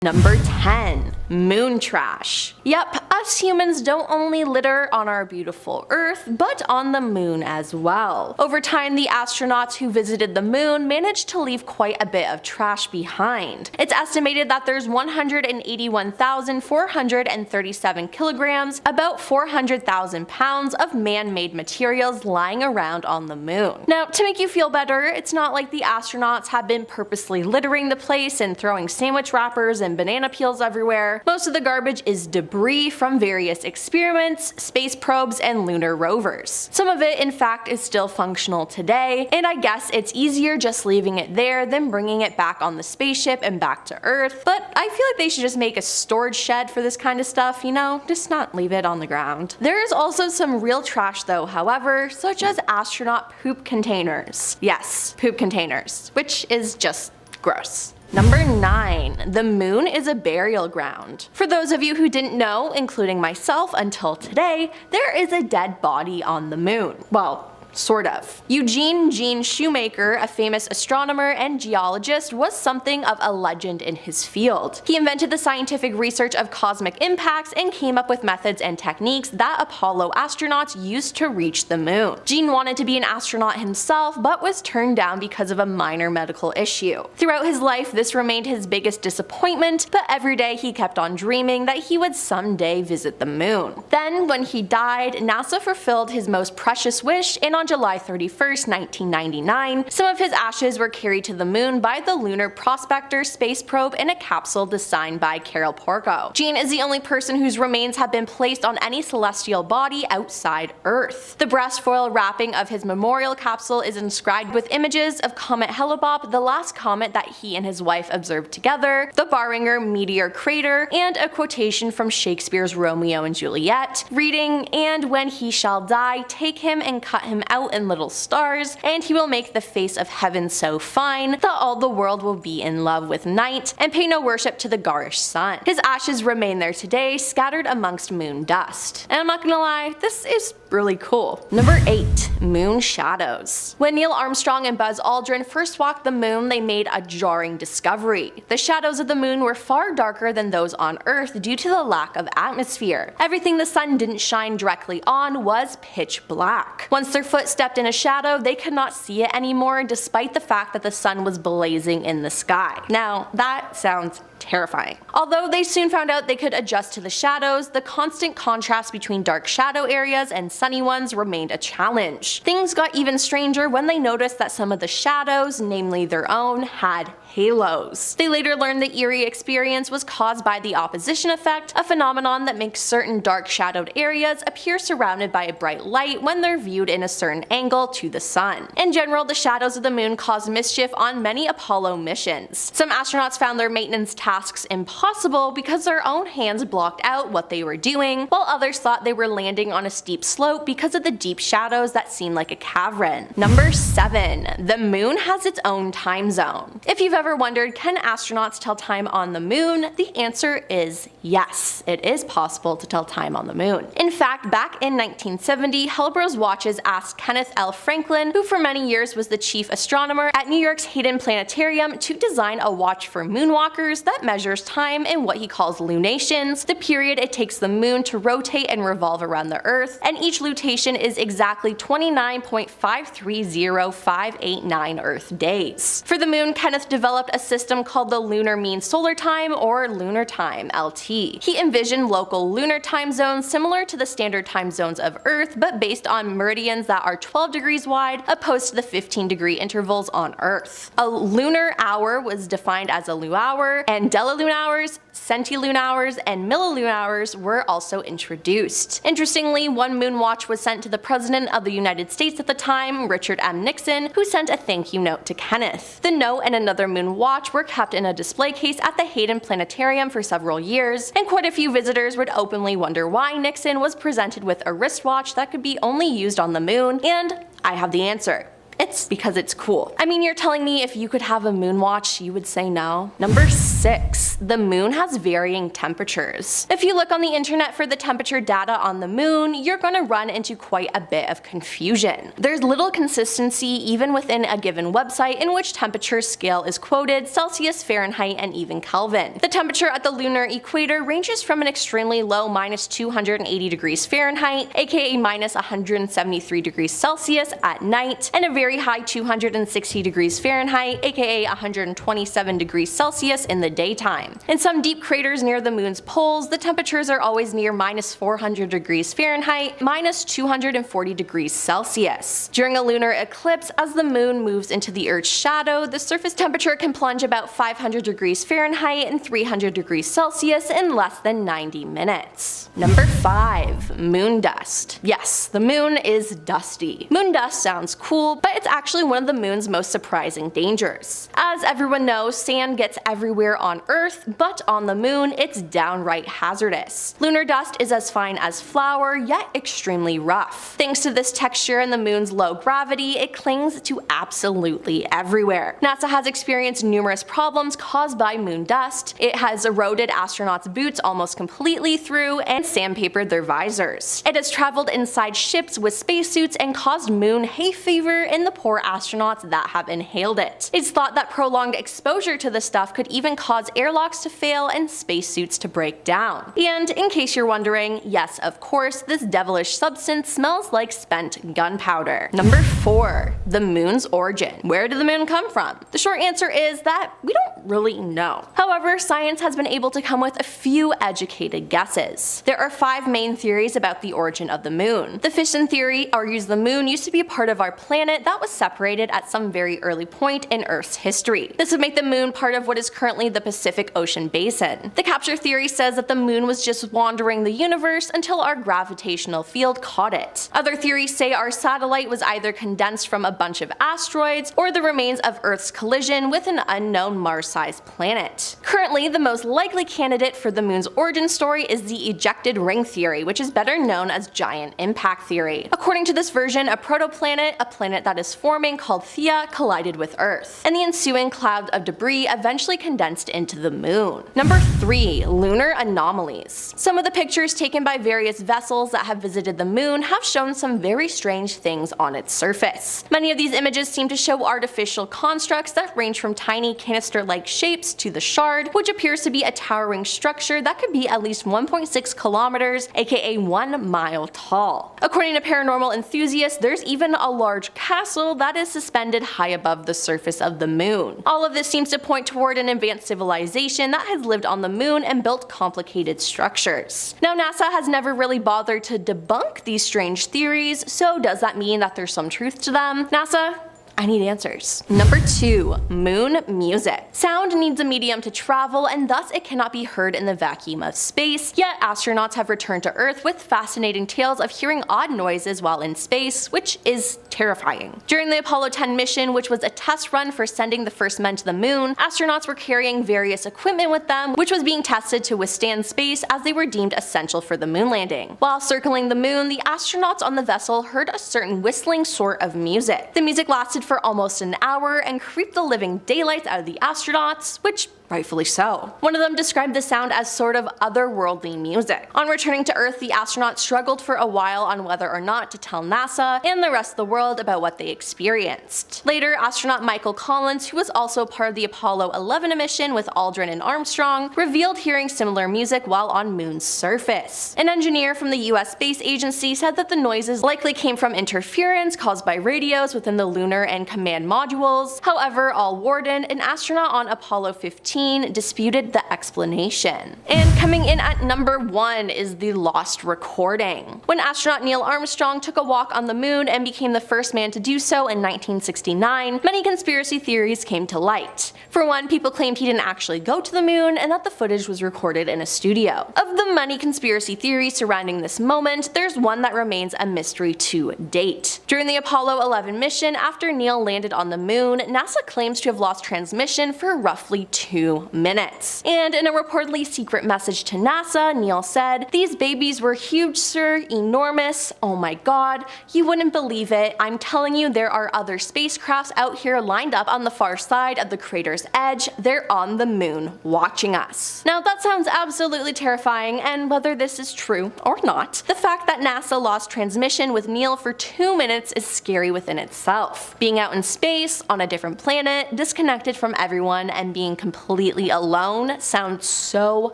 Number 10. Moon trash. Yep, us humans don't only litter on our beautiful Earth, but on the moon as well. Over time, the astronauts who visited the moon managed to leave quite a bit of trash behind. It's estimated that there's 181,437 kilograms, about 400,000 pounds of man-made materials lying around on the moon. Now, to make you feel better, it's not like the astronauts have been purposely littering the place and throwing sandwich wrappers and banana peels everywhere. Most of the garbage is debris from various experiments, space probes, and lunar rovers. Some of it, in fact, is still functional today, and I guess it's easier just leaving it there than bringing it back on the spaceship and back to Earth, but I feel like they should just make a storage shed for this kind of stuff, you know? Just not leave it on the ground. There is also some real trash though, however, such as astronaut poop containers. Yes, poop containers, which is just gross. Number 9. The moon is a burial ground. For those of you who didn't know, including myself until today, there is a dead body on the moon. Well, sort of. Eugene Shoemaker, a famous astronomer and geologist, was something of a legend in his field. He invented the scientific research of cosmic impacts and came up with methods and techniques that Apollo astronauts used to reach the moon. Gene wanted to be an astronaut himself, but was turned down because of a minor medical issue. Throughout his life, this remained his biggest disappointment, but every day he kept on dreaming that he would someday visit the moon. Then, when he died, NASA fulfilled his most precious wish, and on July 31st, 1999, some of his ashes were carried to the moon by the Lunar Prospector space probe in a capsule designed by Carol Porco. Gene is the only person whose remains have been placed on any celestial body outside Earth. The brass foil wrapping of his memorial capsule is inscribed with images of Comet Hale-Bopp, the last comet that he and his wife observed together, the Barringer meteor crater, and a quotation from Shakespeare's Romeo and Juliet, reading, "And when he shall die, take him and cut him out in little stars, and he will make the face of heaven so fine that all the world will be in love with night and pay no worship to the garish sun." His ashes remain there today, scattered amongst moon dust. And I'm not gonna lie, this is really cool. Number 8. Moon shadows. When Neil Armstrong and Buzz Aldrin first walked the moon, they made a jarring discovery. The shadows of the moon were far darker than those on Earth due to the lack of atmosphere. Everything the sun didn't shine directly on was pitch black. Once their foot stepped in a shadow, they could not see it anymore, despite the fact that the sun was blazing in the sky. Now, that sounds terrifying. Although they soon found out they could adjust to the shadows, the constant contrast between dark shadow areas and sunny ones remained a challenge. Things got even stranger when they noticed that some of the shadows, namely their own, had halos. They later learned the eerie experience was caused by the opposition effect, a phenomenon that makes certain dark shadowed areas appear surrounded by a bright light when they're viewed in a certain angle to the sun. In general, the shadows of the moon caused mischief on many Apollo missions. Some astronauts found their maintenance tasks impossible because their own hands blocked out what they were doing, while others thought they were landing on a steep slope because of the deep shadows that seemed like a cavern. Number 7. The moon has its own time zone. If you've ever wondered, can astronauts tell time on the moon? The answer is yes, it is possible to tell time on the moon. In fact, back in 1970, Hellbros watches asked Kenneth L. Franklin, who for many years was the chief astronomer at New York's Hayden Planetarium, to design a watch for moonwalkers that measures time in what he calls lunations, the period it takes the moon to rotate and revolve around the Earth, and each lutation is exactly 29.530589 Earth days. For the moon, Kenneth developed a system called the Lunar Mean Solar Time, or Lunar Time, LT. He envisioned local lunar time zones similar to the standard time zones of Earth, but based on meridians that are 12 degrees wide, opposed to the 15-degree intervals on Earth. A lunar hour was defined as a lu hour, and delilune hours, centilune hours, and millilune hours were also introduced. Interestingly, one moon watch was sent to the President of the United States at the time, Richard M. Nixon, who sent a thank you note to Kenneth. The note and another moon watch were kept in a display case at the Hayden Planetarium for several years, and quite a few visitors would openly wonder why Nixon was presented with a wristwatch that could be only used on the moon, and I have the answer. It's It's because it's cool. I mean, you're telling me if you could have a moon watch, you would say no? Number 6. The moon has varying temperatures. If you look on the internet for the temperature data on the moon, you're going to run into quite a bit of confusion. There's little consistency even within a given website in which temperature scale is quoted: Celsius, Fahrenheit, and even Kelvin. The temperature at the lunar equator ranges from an extremely low -280 degrees Fahrenheit, aka -173 degrees Celsius at night, and a very high 260 degrees Fahrenheit, aka 127 degrees Celsius in the daytime. In some deep craters near the moon's poles, the temperatures are always near -400 degrees Fahrenheit, -240 degrees Celsius. During a lunar eclipse, as the moon moves into the Earth's shadow, the surface temperature can plunge about 500 degrees Fahrenheit and 300 degrees Celsius in less than 90 minutes. Number 5. Moon dust. Yes, the moon is dusty. Moon dust sounds cool, but it's actually one of the moon's most surprising dangers. As everyone knows, sand gets everywhere on Earth, but on the moon, it's downright hazardous. Lunar dust is as fine as flour, yet extremely rough. Thanks to this texture and the moon's low gravity, it clings to absolutely everywhere. NASA has experienced numerous problems caused by moon dust. It has eroded astronauts' boots almost completely through and sandpapered their visors. It has traveled inside ships with spacesuits and caused moon hay fever in the poor astronauts that have inhaled it. It's thought that prolonged exposure to the stuff could even cause airlocks to fail and spacesuits to break down. And in case you're wondering, yes, of course, this devilish substance smells like spent gunpowder. Number 4. The moon's origin. Where did the moon come from? The short answer is that we don't really know. However, science has been able to come with a few educated guesses. There are 5 main theories about the origin of the moon. The fission theory argues the moon used to be a part of our planet that was separated at some very early point in Earth's history. This would make the moon part of what is currently the Pacific Ocean basin. The capture theory says that the moon was just wandering the universe until our gravitational field caught it. Other theories say our satellite was either condensed from a bunch of asteroids or the remains of Earth's collision with an unknown Mars-sized planet. Currently, the most likely candidate for the moon's origin story is the ejected ring theory, which is better known as giant impact theory. According to this version, a protoplanet, a planet that is forming called Theia, collided with Earth, and the ensuing cloud of debris eventually condensed into the moon. Number 3. Lunar anomalies. Some of the pictures taken by various vessels that have visited the moon have shown some very strange things on its surface. Many of these images seem to show artificial constructs that range from tiny canister-like shapes to the shard, which appears to be a towering structure that could be at least 1.6 kilometers, aka 1 mile tall. According to paranormal enthusiasts, there's even a large castle that is suspended high above the surface of the moon. All of this seems to point toward an advanced civilization that has lived on the moon and built complicated structures. Now, NASA has never really bothered to debunk these strange theories, so does that mean that there's some truth to them? NASA, I need answers. Number 2. Moon music. Sound needs a medium to travel, and thus it cannot be heard in the vacuum of space, yet astronauts have returned to Earth with fascinating tales of hearing odd noises while in space, which is terrifying. During the Apollo 10 mission, which was a test run for sending the first men to the moon, astronauts were carrying various equipment with them, which was being tested to withstand space as they were deemed essential for the moon landing. While circling the moon, the astronauts on the vessel heard a certain whistling sort of music. The music lasted for almost an hour and creeped the living daylights out of the astronauts, which rightfully so. One of them described the sound as sort of otherworldly music. On returning to Earth, the astronauts struggled for a while on whether or not to tell NASA and the rest of the world about what they experienced. Later, astronaut Michael Collins, who was also part of the Apollo 11 mission with Aldrin and Armstrong, revealed hearing similar music while on Moon's surface. An engineer from the US Space Agency said that the noises likely came from interference caused by radios within the lunar and command modules. However, Al Worden, an astronaut on Apollo 15, disputed the explanation. And coming in at number 1 is the lost recording. When astronaut Neil Armstrong took a walk on the moon and became the first man to do so in 1969, many conspiracy theories came to light. For one, people claimed he didn't actually go to the moon and that the footage was recorded in a studio. Of the many conspiracy theories surrounding this moment, there's one that remains a mystery to date. During the Apollo 11 mission, after Neil landed on the moon, NASA claims to have lost transmission for roughly 2 2 minutes. And in a reportedly secret message to NASA, Neil said, "These babies were huge, sir, enormous. Oh my god, you wouldn't believe it. I'm telling you, there are other spacecrafts out here lined up on the far side of the crater's edge. They're on the moon watching us." Now that sounds absolutely terrifying, and whether this is true or not, the fact that NASA lost transmission with Neil for 2 minutes is scary within itself. Being out in space, on a different planet, disconnected from everyone, and being completely alone sounds so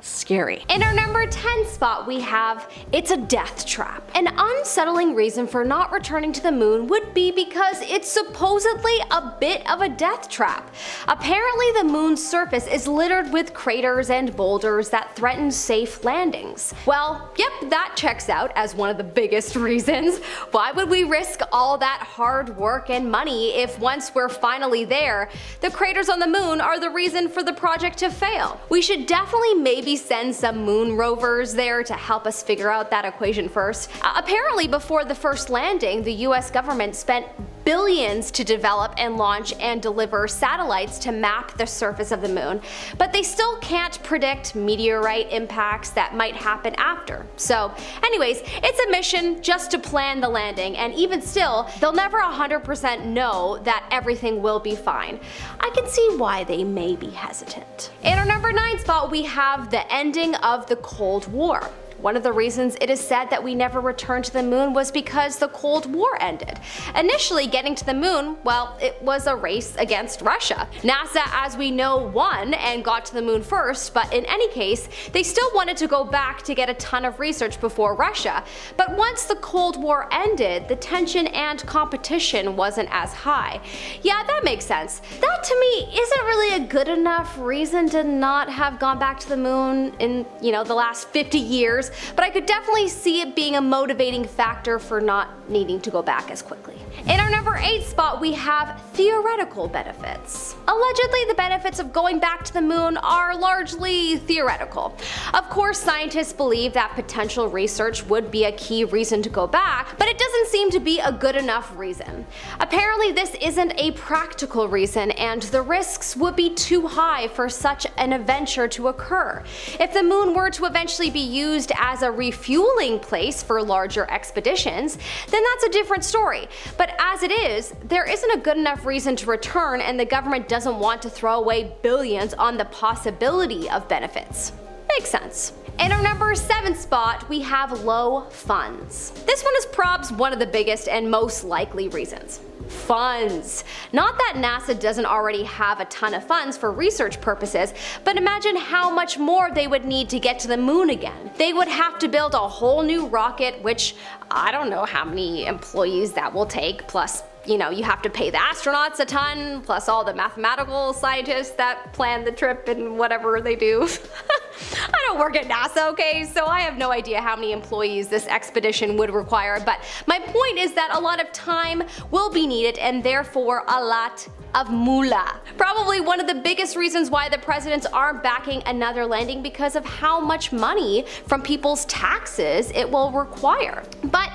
scary. In our number 10 spot we have, it's a death trap. An unsettling reason for not returning to the moon would be because it's supposedly a bit of a death trap. Apparently the moon's surface is littered with craters and boulders that threaten safe landings. Well, yep, that checks out as one of the biggest reasons. Why would we risk all that hard work and money if once we're finally there, the craters on the moon are the reason for the project to fail? We should definitely maybe send some moon rovers there to help us figure out that equation first. Apparently before the first landing, the US government spent billions to develop and launch and deliver satellites to map the surface of the moon, but they still can't predict meteorite impacts that might happen after. So anyways, it's a mission just to plan the landing, and even still, they'll never 100% know that everything will be fine. I can see why they may be hesitant. In our number 9 spot we have the ending of the Cold War. One of the reasons it is said that we never returned to the moon was because the Cold War ended. Initially, getting to the moon, well, it was a race against Russia. NASA, as we know, won and got to the moon first, but in any case, they still wanted to go back to get a ton of research before Russia. But once the Cold War ended, the tension and competition wasn't as high. Yeah, that makes sense. That to me isn't really a good enough reason to not have gone back to the moon in, the last 50 years. But I could definitely see it being a motivating factor for not needing to go back as quickly. In our number 8 spot we have theoretical benefits. Allegedly, the benefits of going back to the moon are largely theoretical. Of course, scientists believe that potential research would be a key reason to go back, but it doesn't seem to be a good enough reason. Apparently this isn't a practical reason, and the risks would be too high for such an adventure to occur. If the moon were to eventually be used as a refueling place for larger expeditions, then that's a different story. But as it is, there isn't a good enough reason to return, and the government doesn't want to throw away billions on the possibility of benefits. Makes sense. In our number 7 spot, we have low funds. This one is probs one of the biggest and most likely reasons. Funds. Not that NASA doesn't already have a ton of funds for research purposes, but imagine how much more they would need to get to the moon again. They would have to build a whole new rocket, which I don't know how many employees that will take, plus you have to pay the astronauts a ton, plus all the mathematical scientists that plan the trip and whatever they do. I don't work at NASA, okay, so I have no idea how many employees this expedition would require, but my point is that a lot of time will be needed and therefore a lot of moolah. Probably one of the biggest reasons why the presidents aren't backing another landing because of how much money from people's taxes it will require. But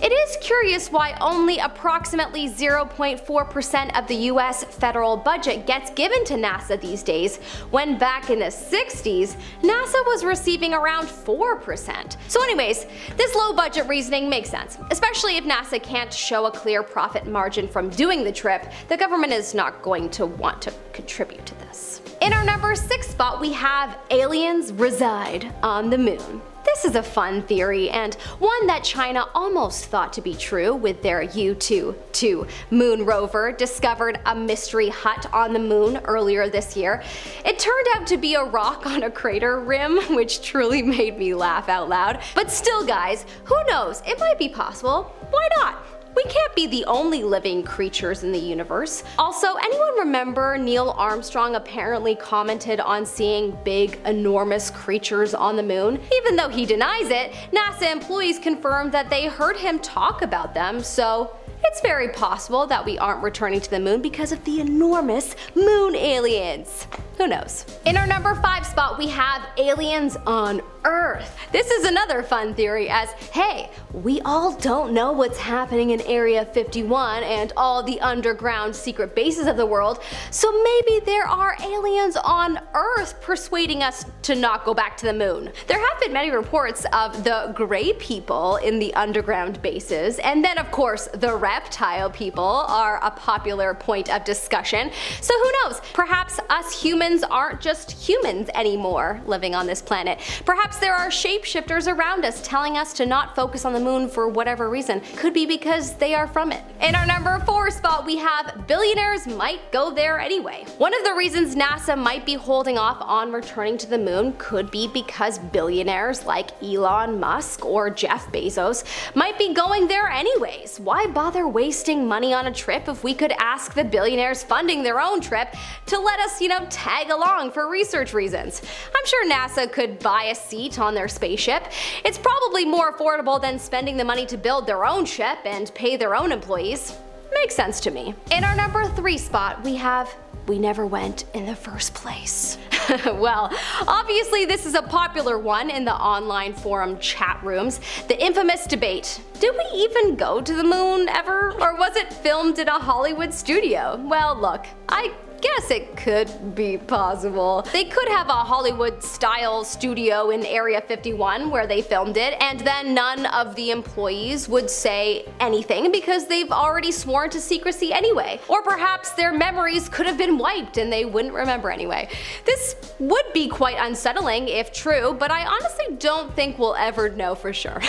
it is curious why only approximately 0.4% of the US federal budget gets given to NASA these days, when back in the 60s, NASA was receiving around 4%. So anyways, this low budget reasoning makes sense, especially if NASA can't show a clear profit margin from doing the trip. The government is not going to want to contribute to this. In our number 6 spot we have aliens reside on the moon. This is a fun theory, and one that China almost thought to be true with their U-2 moon rover discovered a mystery hut on the moon earlier this year. It turned out to be a rock on a crater rim, which truly made me laugh out loud. But still guys, who knows, it might be possible. Why not? We can't be the only living creatures in the universe. Also, anyone remember Neil Armstrong apparently commented on seeing big, enormous creatures on the moon? Even though he denies it, NASA employees confirmed that they heard him talk about them, so it's very possible that we aren't returning to the moon because of the enormous moon aliens. Who knows? In our number 5 spot, we have aliens on Earth. This is another fun theory as, hey, we all don't know what's happening in Area 51 and all the underground secret bases of the world, so maybe there are aliens on Earth persuading us to not go back to the moon. There have been many reports of the gray people in the underground bases, and then of course the reptile people are a popular point of discussion. So who knows? Perhaps us humans aren't just humans anymore living on this planet. Perhaps there are shapeshifters around us telling us to not focus on the moon for whatever reason. Could be because they are from it. In our number 4 spot, we have billionaires might go there anyway. One of the reasons NASA might be holding off on returning to the moon could be because billionaires like Elon Musk or Jeff Bezos might be going there anyways. Why bother wasting money on a trip if we could ask the billionaires funding their own trip to let us, tag along for research reasons? I'm sure NASA could buy a seat on their spaceship. It's probably more affordable than spending the money to build their own ship and pay their own employees. Makes sense to me. In our number 3 spot, we never went in the first place. Well, obviously this is a popular one in the online forum chat rooms. The infamous debate. Did we even go to the moon ever? Or was it filmed in a Hollywood studio? Well, look, I guess it could be possible. They could have a Hollywood-style studio in Area 51 where they filmed it, and then none of the employees would say anything because they've already sworn to secrecy anyway. Or perhaps their memories could have been wiped and they wouldn't remember anyway. This would be quite unsettling if true, but I honestly don't think we'll ever know for sure.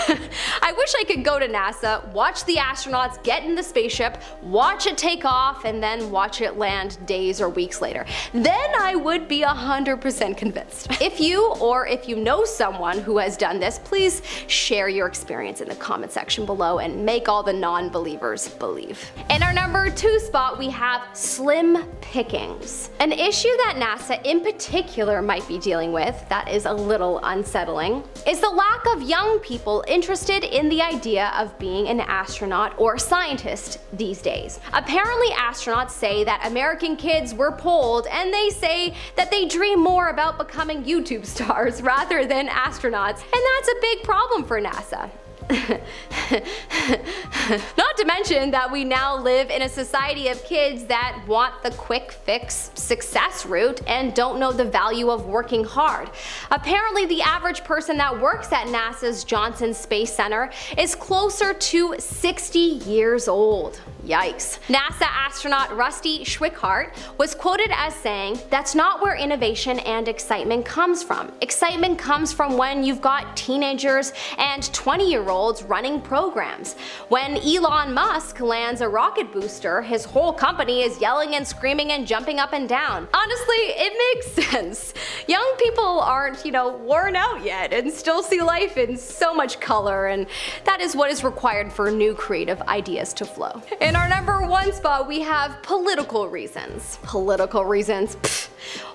I wish I could go to NASA, watch the astronauts get in the spaceship, watch it take off, and then watch it land days or weeks later. Then I would be 100% convinced. If you know someone who has done this, please share your experience in the comment section below and make all the non-believers believe. In our number 2 spot, we have slim pickings. An issue that NASA in particular might be dealing with that is a little unsettling is the lack of young people interested in the idea of being an astronaut or scientist these days. Apparently astronauts say that American kids were polled and they say that they dream more about becoming YouTube stars rather than astronauts, and that's a big problem for NASA. Not to mention that we now live in a society of kids that want the quick fix success route and don't know the value of working hard. Apparently the average person that works at NASA's Johnson Space Center is closer to 60 years old. Yikes. NASA astronaut Rusty Schweickart was quoted as saying, "That's not where innovation and excitement comes from. Excitement comes from when you've got teenagers and 20-year-olds running programs. When Elon Musk lands a rocket booster, his whole company is yelling and screaming and jumping up and down." Honestly, it makes sense. Young people aren't, worn out yet and still see life in so much color, and that is what is required for new creative ideas to flow. In our number 1 spot, we have political reasons. Political reasons? Pfft.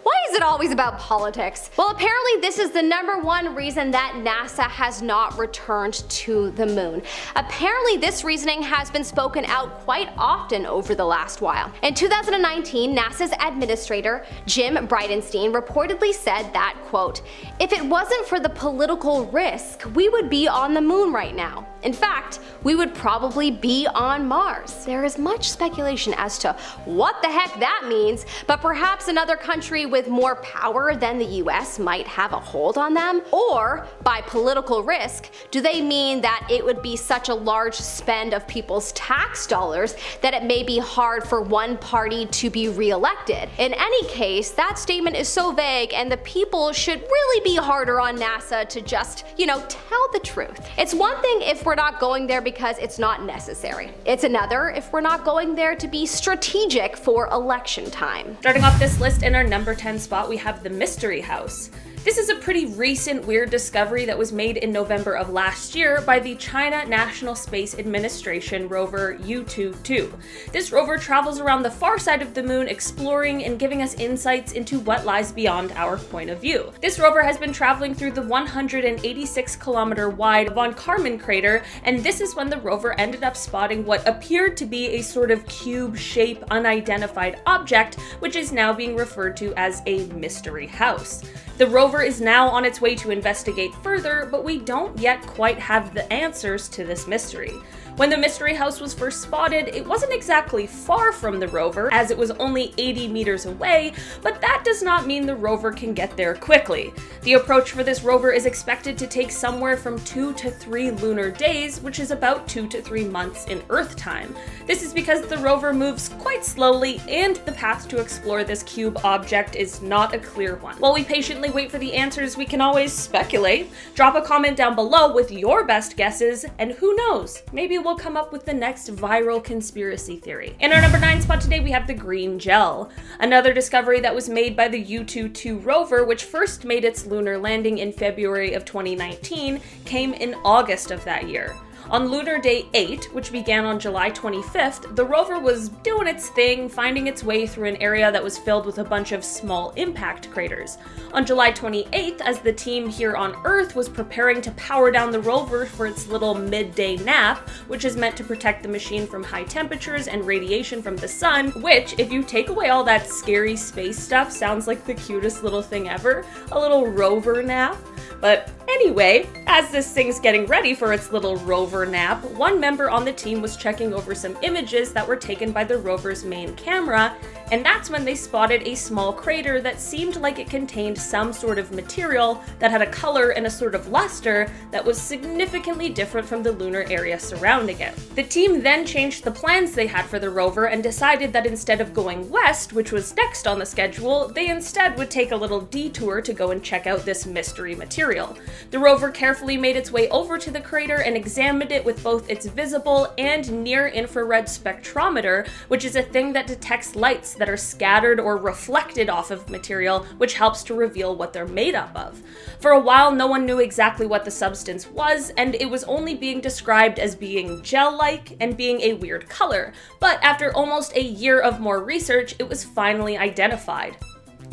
Why is it always about politics? Well, apparently this is the number 1 reason that NASA has not returned to the moon. Apparently this reasoning has been spoken out quite often over the last while. In 2019, NASA's administrator, Jim Bridenstine, reportedly said that, quote, "If it wasn't for the political risk, we would be on the moon right now. In fact, we would probably be on Mars." There is much speculation as to what the heck that means, but perhaps another country with more power than the US might have a hold on them? Or, by political risk, do they mean that it would be such a large spend of people's tax dollars that it may be hard for one party to be re-elected? In any case, that statement is so vague, and the people should really be harder on NASA to just, tell the truth. It's one thing if we're not going there because it's not necessary. It's another if we're not going there to be strategic for election time. Starting off this list in our number 10 spot, we have the Mystery House. This is a pretty recent weird discovery that was made in November of last year by the China National Space Administration rover Yutu-2. This rover travels around the far side of the moon, exploring and giving us insights into what lies beyond our point of view. This rover has been traveling through the 186-kilometer wide Von Karman crater, and this is when the rover ended up spotting what appeared to be a sort of cube-shaped unidentified object, which is now being referred to as a mystery house. The rover is now on its way to investigate further, but we don't yet quite have the answers to this mystery. When the mystery house was first spotted, it wasn't exactly far from the rover, as it was only 80 meters away, but that does not mean the rover can get there quickly. The approach for this rover is expected to take somewhere from 2 to 3 lunar days, which is about 2 to 3 months in Earth time. This is because the rover moves quite slowly, and the path to explore this cube object is not a clear one. While we patiently wait for the answers, we can always speculate. Drop a comment down below with your best guesses, and who knows, maybe we'll come up with the next viral conspiracy theory. In our number 9 spot today, we have the green gel, another discovery that was made by the Yutu-2 rover, which first made its lunar landing in February of 2019, came in August of that year. On Lunar Day 8, which began on July 25th, the rover was doing its thing, finding its way through an area that was filled with a bunch of small impact craters. On July 28th, as the team here on Earth was preparing to power down the rover for its little midday nap, which is meant to protect the machine from high temperatures and radiation from the sun, which, if you take away all that scary space stuff, sounds like the cutest little thing ever, a little rover nap. But anyway, as this thing's getting ready for its little rover nap, one member on the team was checking over some images that were taken by the rover's main camera, and that's when they spotted a small crater that seemed like it contained some sort of material that had a color and a sort of luster that was significantly different from the lunar area surrounding it. The team then changed the plans they had for the rover and decided that instead of going west, which was next on the schedule, they instead would take a little detour to go and check out this mystery material. The rover carefully made its way over to the crater and examined it with both its visible and near-infrared spectrometer, which is a thing that detects lights that are scattered or reflected off of material, which helps to reveal what they're made up of. For a while, no one knew exactly what the substance was, and it was only being described as being gel-like and being a weird color. But after almost a year of more research, it was finally identified.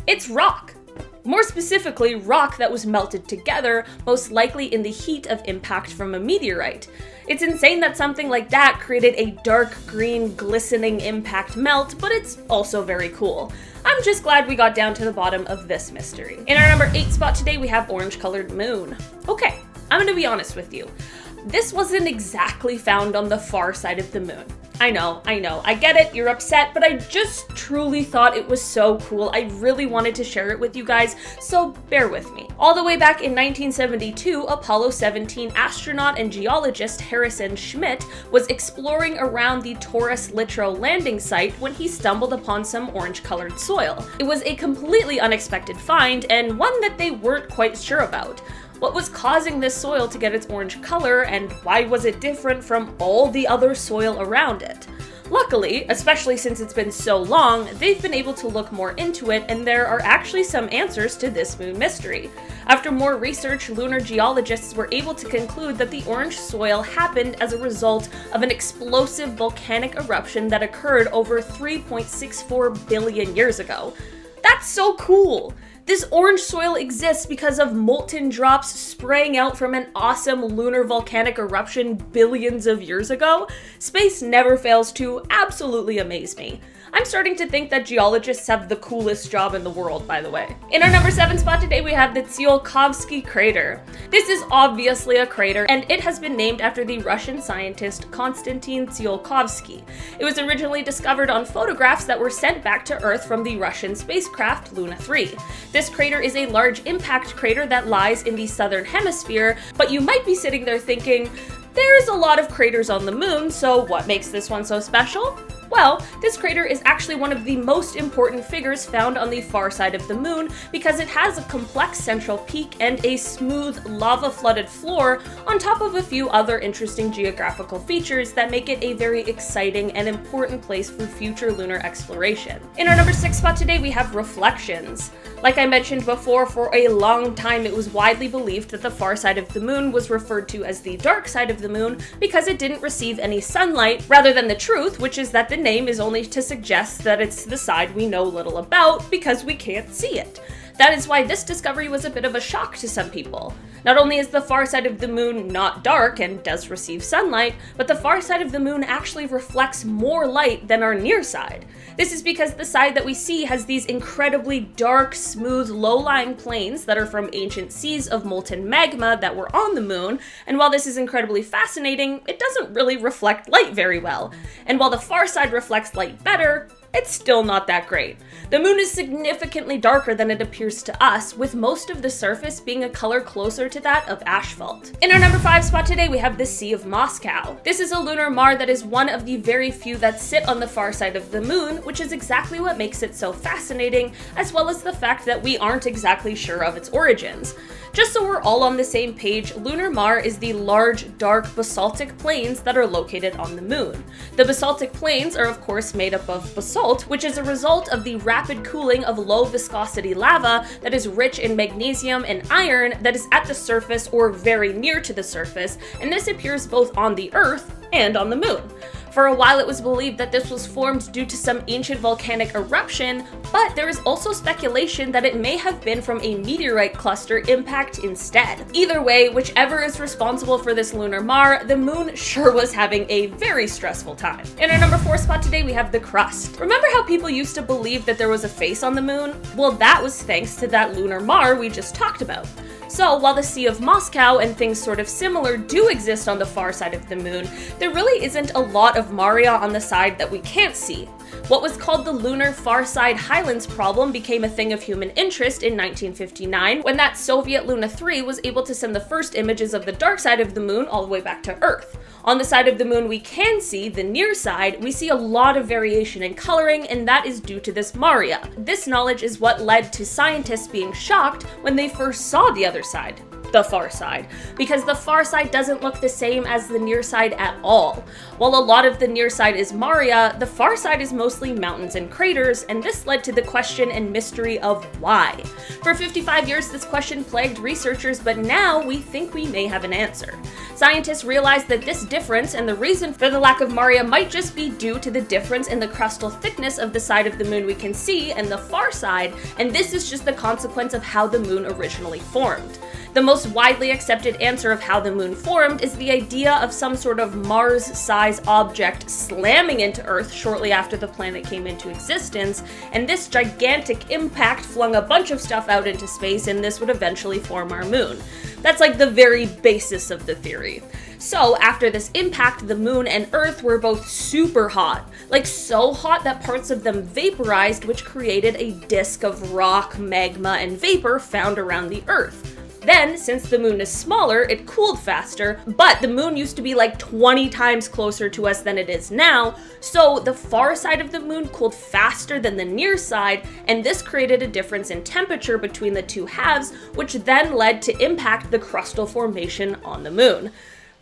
It's rock! More specifically, rock that was melted together, most likely in the heat of impact from a meteorite. It's insane that something like that created a dark green glistening impact melt, but it's also very cool. I'm just glad we got down to the bottom of this mystery. In our number 8 spot today, we have orange-colored moon. Okay, I'm gonna be honest with you. This wasn't exactly found on the far side of the moon. I know, I get it, you're upset, but I just truly thought it was so cool. I really wanted to share it with you guys, so bear with me. All the way back in 1972, Apollo 17 astronaut and geologist Harrison Schmitt was exploring around the Taurus Littrow landing site when he stumbled upon some orange-colored soil. It was a completely unexpected find, and one that they weren't quite sure about. What was causing this soil to get its orange color, and why was it different from all the other soil around it? Luckily, especially since it's been so long, they've been able to look more into it, and there are actually some answers to this moon mystery. After more research, lunar geologists were able to conclude that the orange soil happened as a result of an explosive volcanic eruption that occurred over 3.64 billion years ago. That's so cool! This orange soil exists because of molten drops spraying out from an awesome lunar volcanic eruption billions of years ago. Space never fails to absolutely amaze me. I'm starting to think that geologists have the coolest job in the world, by the way. In our number 7 spot today, we have the Tsiolkovsky crater. This is obviously a crater, and it has been named after the Russian scientist Konstantin Tsiolkovsky. It was originally discovered on photographs that were sent back to Earth from the Russian spacecraft Luna 3. This crater is a large impact crater that lies in the southern hemisphere, but you might be sitting there thinking, there's a lot of craters on the moon, so what makes this one so special? Well, this crater is actually one of the most important figures found on the far side of the moon because it has a complex central peak and a smooth, lava-flooded floor on top of a few other interesting geographical features that make it a very exciting and important place for future lunar exploration. In our number 6 spot today, we have reflections. Like I mentioned before, for a long time it was widely believed that the far side of the moon was referred to as the dark side of the moon because it didn't receive any sunlight, rather than the truth, which is that the name is only to suggest that it's the side we know little about because we can't see it. That is why this discovery was a bit of a shock to some people. Not only is the far side of the moon not dark and does receive sunlight, but the far side of the moon actually reflects more light than our near side. This is because the side that we see has these incredibly dark, smooth, low-lying plains that are from ancient seas of molten magma that were on the moon, and while this is incredibly fascinating, it doesn't really reflect light very well. And while the far side reflects light better, it's still not that great. The moon is significantly darker than it appears to us, with most of the surface being a color closer to that of asphalt. In our number 5 spot today, we have the Sea of Moscow. This is a lunar mare that is one of the very few that sit on the far side of the moon, which is exactly what makes it so fascinating, as well as the fact that we aren't exactly sure of its origins. Just so we're all on the same page, Lunar Mare is the large, dark basaltic plains that are located on the moon. The basaltic plains are of course made up of basalt, which is a result of the rapid cooling of low viscosity lava that is rich in magnesium and iron that is at the surface or very near to the surface, and this appears both on the Earth and on the moon. For a while it was believed that this was formed due to some ancient volcanic eruption, but there is also speculation that it may have been from a meteorite cluster impact instead. Either way, whichever is responsible for this lunar mare, the moon sure was having a very stressful time. In our number 4 spot today, we have the crust. Remember how people used to believe that there was a face on the moon? Well, that was thanks to that lunar mare we just talked about. So while the Sea of Moscow and things sort of similar do exist on the far side of the moon, there really isn't a lot of Maria on the side that we can't see. What was called the Lunar Far Side Highlands problem became a thing of human interest in 1959 when that Soviet Luna 3 was able to send the first images of the dark side of the moon all the way back to Earth. On the side of the moon we can see, the near side, we see a lot of variation in coloring, and that is due to this Maria. This knowledge is what led to scientists being shocked when they first saw the other side. The far side, because the far side doesn't look the same as the near side at all. While a lot of the near side is Maria, the far side is mostly mountains and craters, and this led to the question and mystery of why. For 55 years this question plagued researchers, but now we think we may have an answer. Scientists realized that this difference and the reason for the lack of Maria might just be due to the difference in the crustal thickness of the side of the moon we can see and the far side, and this is just the consequence of how the moon originally formed. The most widely accepted answer of how the moon formed is the idea of some sort of Mars-size object slamming into Earth shortly after the planet came into existence, and this gigantic impact flung a bunch of stuff out into space, and this would eventually form our moon. That's like the very basis of the theory. So after this impact, the moon and Earth were both super hot, like so hot that parts of them vaporized, which created a disk of rock, magma, and vapor found around the Earth. Then, since the moon is smaller, it cooled faster, but the moon used to be like 20 times closer to us than it is now, so the far side of the moon cooled faster than the near side, and this created a difference in temperature between the two halves, which then led to impact the crustal formation on the moon.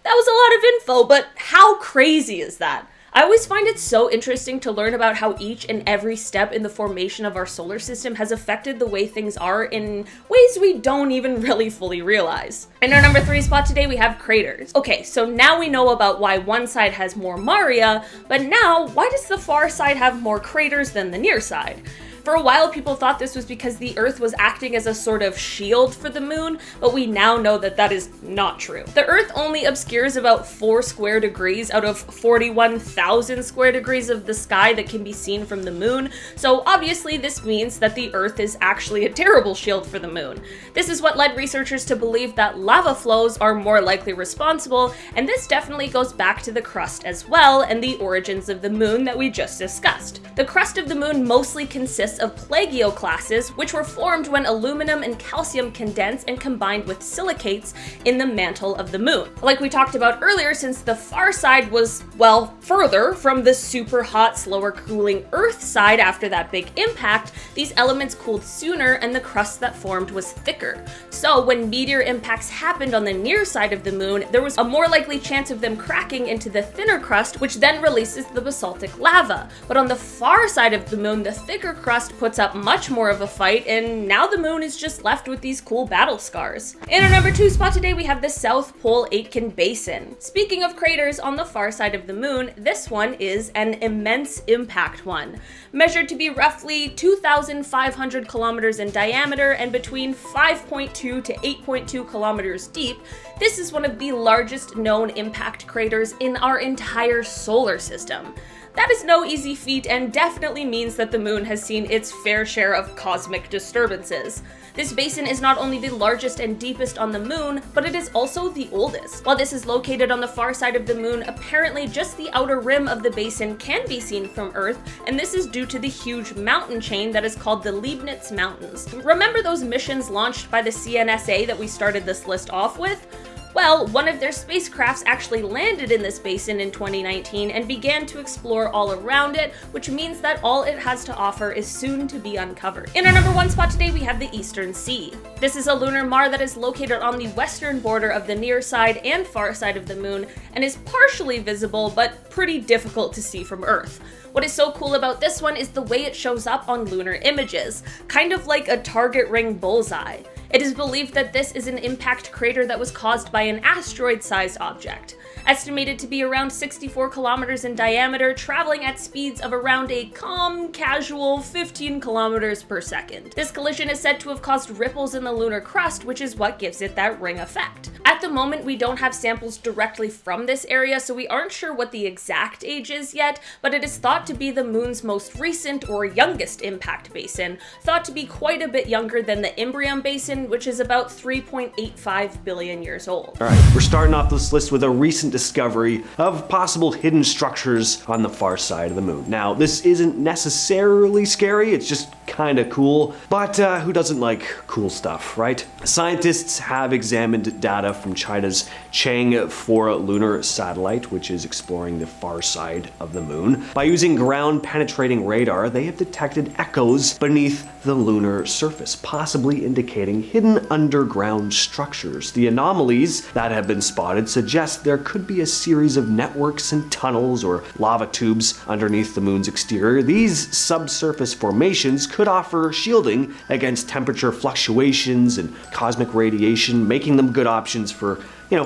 That was a lot of info, but how crazy is that? I always find it so interesting to learn about how each and every step in the formation of our solar system has affected the way things are in ways we don't even really fully realize. In our number 3 spot today, we have craters. Okay, so now we know about why one side has more Maria, but now, why does the far side have more craters than the near side? For a while, people thought this was because the Earth was acting as a sort of shield for the moon, but we now know that that is not true. The Earth only obscures about 4 square degrees out of 41,000 square degrees of the sky that can be seen from the moon, so obviously this means that the Earth is actually a terrible shield for the moon. This is what led researchers to believe that lava flows are more likely responsible, and this definitely goes back to the crust as well and the origins of the moon that we just discussed. The crust of the moon mostly consists of plagioclases, which were formed when aluminum and calcium condensed and combined with silicates in the mantle of the moon. Like we talked about earlier, since the far side was, well, further from the super hot, slower cooling Earth side after that big impact, these elements cooled sooner and the crust that formed was thicker. So when meteor impacts happened on the near side of the moon, there was a more likely chance of them cracking into the thinner crust, which then releases the basaltic lava. But on the far side of the moon, the thicker crust crust puts up much more of a fight, and now the moon is just left with these cool battle scars. In our number 2 spot today, we have the South Pole-Aitken Basin. Speaking of craters on the far side of the moon, this one is an immense impact one. Measured to be roughly 2,500 kilometers in diameter and between 5.2 to 8.2 kilometers deep, this is one of the largest known impact craters in our entire solar system. That is no easy feat and definitely means that the moon has seen its fair share of cosmic disturbances. This basin is not only the largest and deepest on the moon, but it is also the oldest. While this is located on the far side of the moon, apparently just the outer rim of the basin can be seen from Earth, and this is due to the huge mountain chain that is called the Leibniz Mountains. Remember those missions launched by the CNSA that we started this list off with? Well, one of their spacecrafts actually landed in this basin in 2019 and began to explore all around it, which means that all it has to offer is soon to be uncovered. In our number 1 spot today, we have the Eastern Sea. This is a lunar mare that is located on the western border of the near side and far side of the moon and is partially visible but pretty difficult to see from Earth. What is so cool about this one is the way it shows up on lunar images, kind of like a target ring bullseye. It is believed that this is an impact crater that was caused by an asteroid-sized object, estimated to be around 64 kilometers in diameter, traveling at speeds of around a calm, casual 15 kilometers per second. This collision is said to have caused ripples in the lunar crust, which is what gives it that ring effect. At the moment, we don't have samples directly from this area, so we aren't sure what the exact age is yet, but it is thought to be the moon's most recent or youngest impact basin, thought to be quite a bit younger than the Imbrium Basin, which is about 3.85 billion years old. Alright, we're starting off this list with a recent discovery of possible hidden structures on the far side of the moon. Now, this isn't necessarily scary, it's just kinda cool, but who doesn't like cool stuff, right? Scientists have examined data from China's Chang'e 4 lunar satellite, which is exploring the far side of the moon. By using ground-penetrating radar, they have detected echoes beneath the lunar surface, possibly indicating hidden underground structures. The anomalies that have been spotted suggest there could be a series of networks and tunnels or lava tubes underneath the moon's exterior. These subsurface formations could offer shielding against temperature fluctuations and cosmic radiation, making them good options for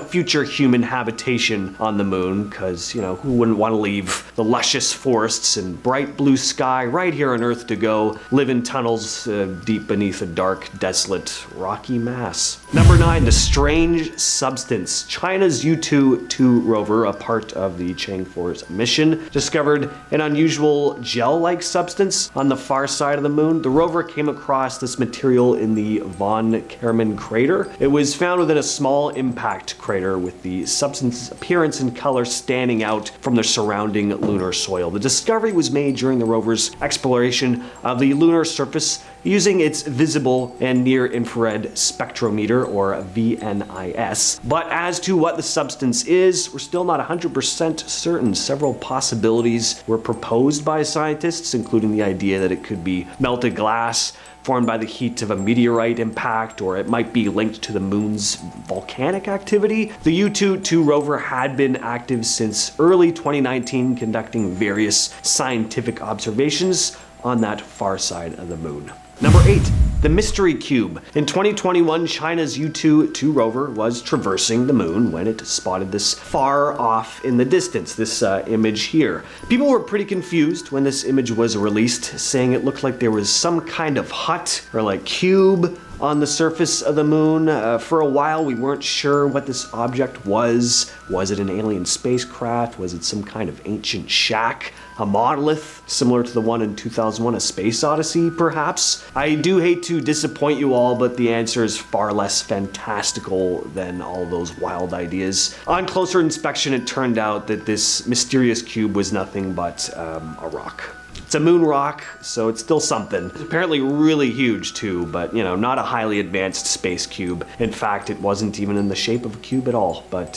future human habitation on the moon, because, who wouldn't want to leave the luscious forests and bright blue sky right here on Earth to go live in tunnels deep beneath a dark, desolate, rocky mass. Number 9, the strange substance. China's Yutu-2 rover, a part of the Chang'e 4's mission, discovered an unusual gel-like substance on the far side of the moon. The rover came across this material in the von Karman crater. It was found within a small impact crater, with the substance's appearance and color standing out from the surrounding lunar soil. The discovery was made during the rover's exploration of the lunar surface using its visible and near-infrared spectrometer, or VNIS. But as to what the substance is, we're still not 100% certain. Several possibilities were proposed by scientists, including the idea that it could be melted glass formed by the heat of a meteorite impact, or it might be linked to the moon's volcanic activity. The Yutu-2 rover had been active since early 2019, conducting various scientific observations on that far side of the moon. Number 8, the Mystery Cube. In 2021, China's Yutu-2 rover was traversing the moon when it spotted this far off in the distance, this image here. People were pretty confused when this image was released, saying it looked like there was some kind of hut or like cube on the surface of the moon. For a while, we weren't sure what this object was. Was it an alien spacecraft? Was it some kind of ancient shack? A monolith, similar to the one in 2001, A Space Odyssey, perhaps? I do hate to disappoint you all, but the answer is far less fantastical than all those wild ideas. On closer inspection, it turned out that this mysterious cube was nothing but a rock. It's a moon rock, so it's still something. It's apparently really huge too, but not a highly advanced space cube. In fact, it wasn't even in the shape of a cube at all, but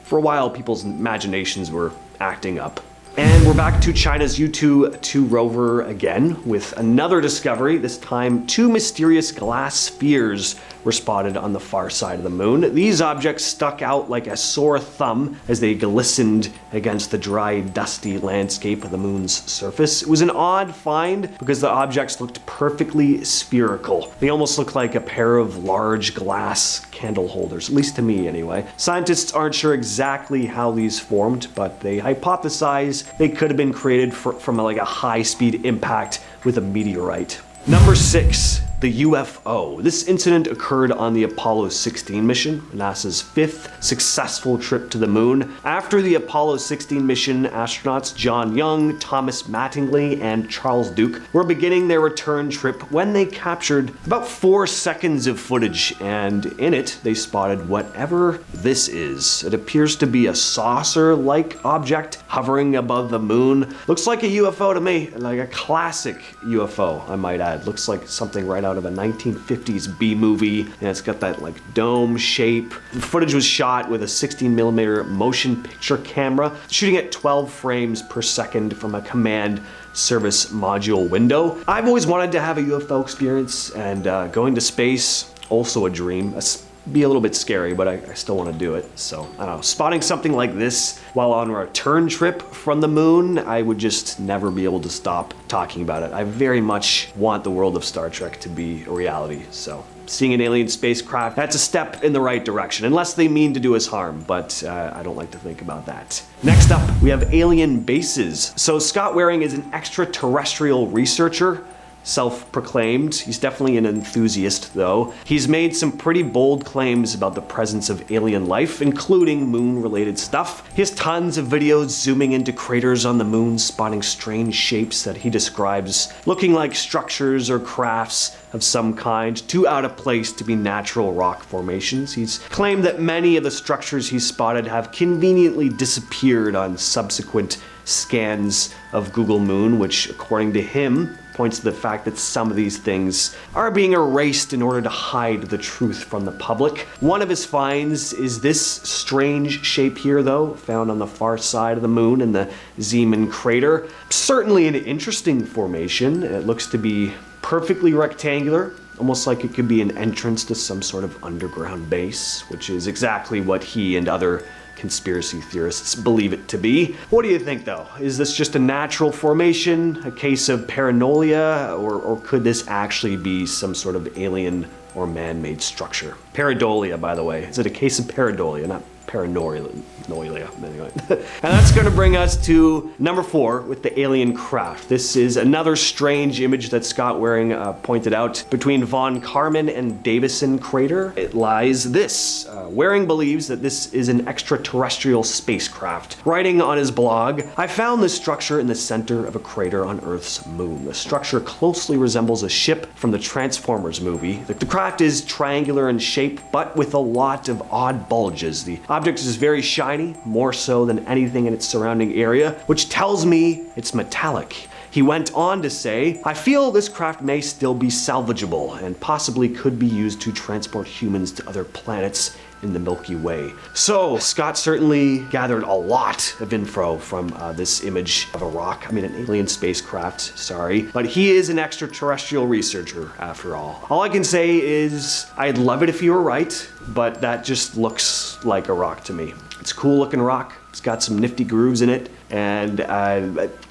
for a while, people's imaginations were acting up. And we're back to China's Yutu-2 rover again with another discovery. This time, 2 mysterious glass spheres were spotted on the far side of the moon. These objects stuck out like a sore thumb as they glistened against the dry, dusty landscape of the moon's surface. It was an odd find because the objects looked perfectly spherical. They almost looked like a pair of large glass candle holders, at least to me anyway. Scientists aren't sure exactly how these formed, but they hypothesize they could have been created from like a high-speed impact with a meteorite. Number 6. The UFO. This incident occurred on the Apollo 16 mission, NASA's 5th successful trip to the moon. After the Apollo 16 mission, astronauts John Young, Thomas Mattingly, and Charles Duke were beginning their return trip when they captured about 4 seconds of footage, and in it they spotted whatever this is. It appears to be a saucer-like object hovering above the moon. Looks like a UFO to me, like a classic UFO, I might add. Looks like something right out of a 1950s B-movie, and it's got that like dome shape. The footage was shot with a 16mm motion picture camera, shooting at 12 frames per second from a command service module window. I've always wanted to have a UFO experience, and going to space, also a dream. Be a little bit scary, but I still want to do it. So, I don't know, spotting something like this while on a return trip from the moon, I would just never be able to stop talking about it. I very much want the world of Star Trek to be a reality, so seeing an alien spacecraft, that's a step in the right direction, unless they mean to do us harm, but I don't like to think about that. Next up, we have alien bases. So Scott Waring is an extraterrestrial researcher, self-proclaimed. He's definitely an enthusiast though. He's made some pretty bold claims about the presence of alien life, including moon-related stuff. He has tons of videos zooming into craters on the moon, spotting strange shapes that he describes looking like structures or crafts of some kind, too out of place to be natural rock formations. He's claimed that many of the structures he's spotted have conveniently disappeared on subsequent scans of Google Moon, which according to him points to the fact that some of these things are being erased in order to hide the truth from the public. One of his finds is this strange shape here though, found on the far side of the moon in the Zeeman crater. Certainly an interesting formation. It looks to be perfectly rectangular, almost like it could be an entrance to some sort of underground base, which is exactly what he and other conspiracy theorists believe it to be. What do you think though? Is this just a natural formation, a case of paranoia, or could this actually be some sort of alien or man-made structure? Pareidolia, by the way. Is it a case of pareidolia, not paranoia? Anyway. And that's going to bring us to number 4 with the alien craft. This is another strange image that Scott Waring pointed out. Between Von Karman and Davison crater, it lies this. Waring believes that this is an extraterrestrial spacecraft. Writing on his blog, I found this structure in the center of a crater on Earth's moon. The structure closely resembles a ship from the Transformers movie. The craft is triangular in shape, but with a lot of odd bulges. The object is very shiny, more so than anything in its surrounding area, which tells me it's metallic. He went on to say, I feel this craft may still be salvageable and possibly could be used to transport humans to other planets in the Milky Way. So Scott certainly gathered a lot of info from this image of a rock. I mean, an alien spacecraft, sorry. But he is an extraterrestrial researcher after all. All I can say is I'd love it if you were right, but that just looks like a rock to me. It's a cool looking rock. It's got some nifty grooves in it, and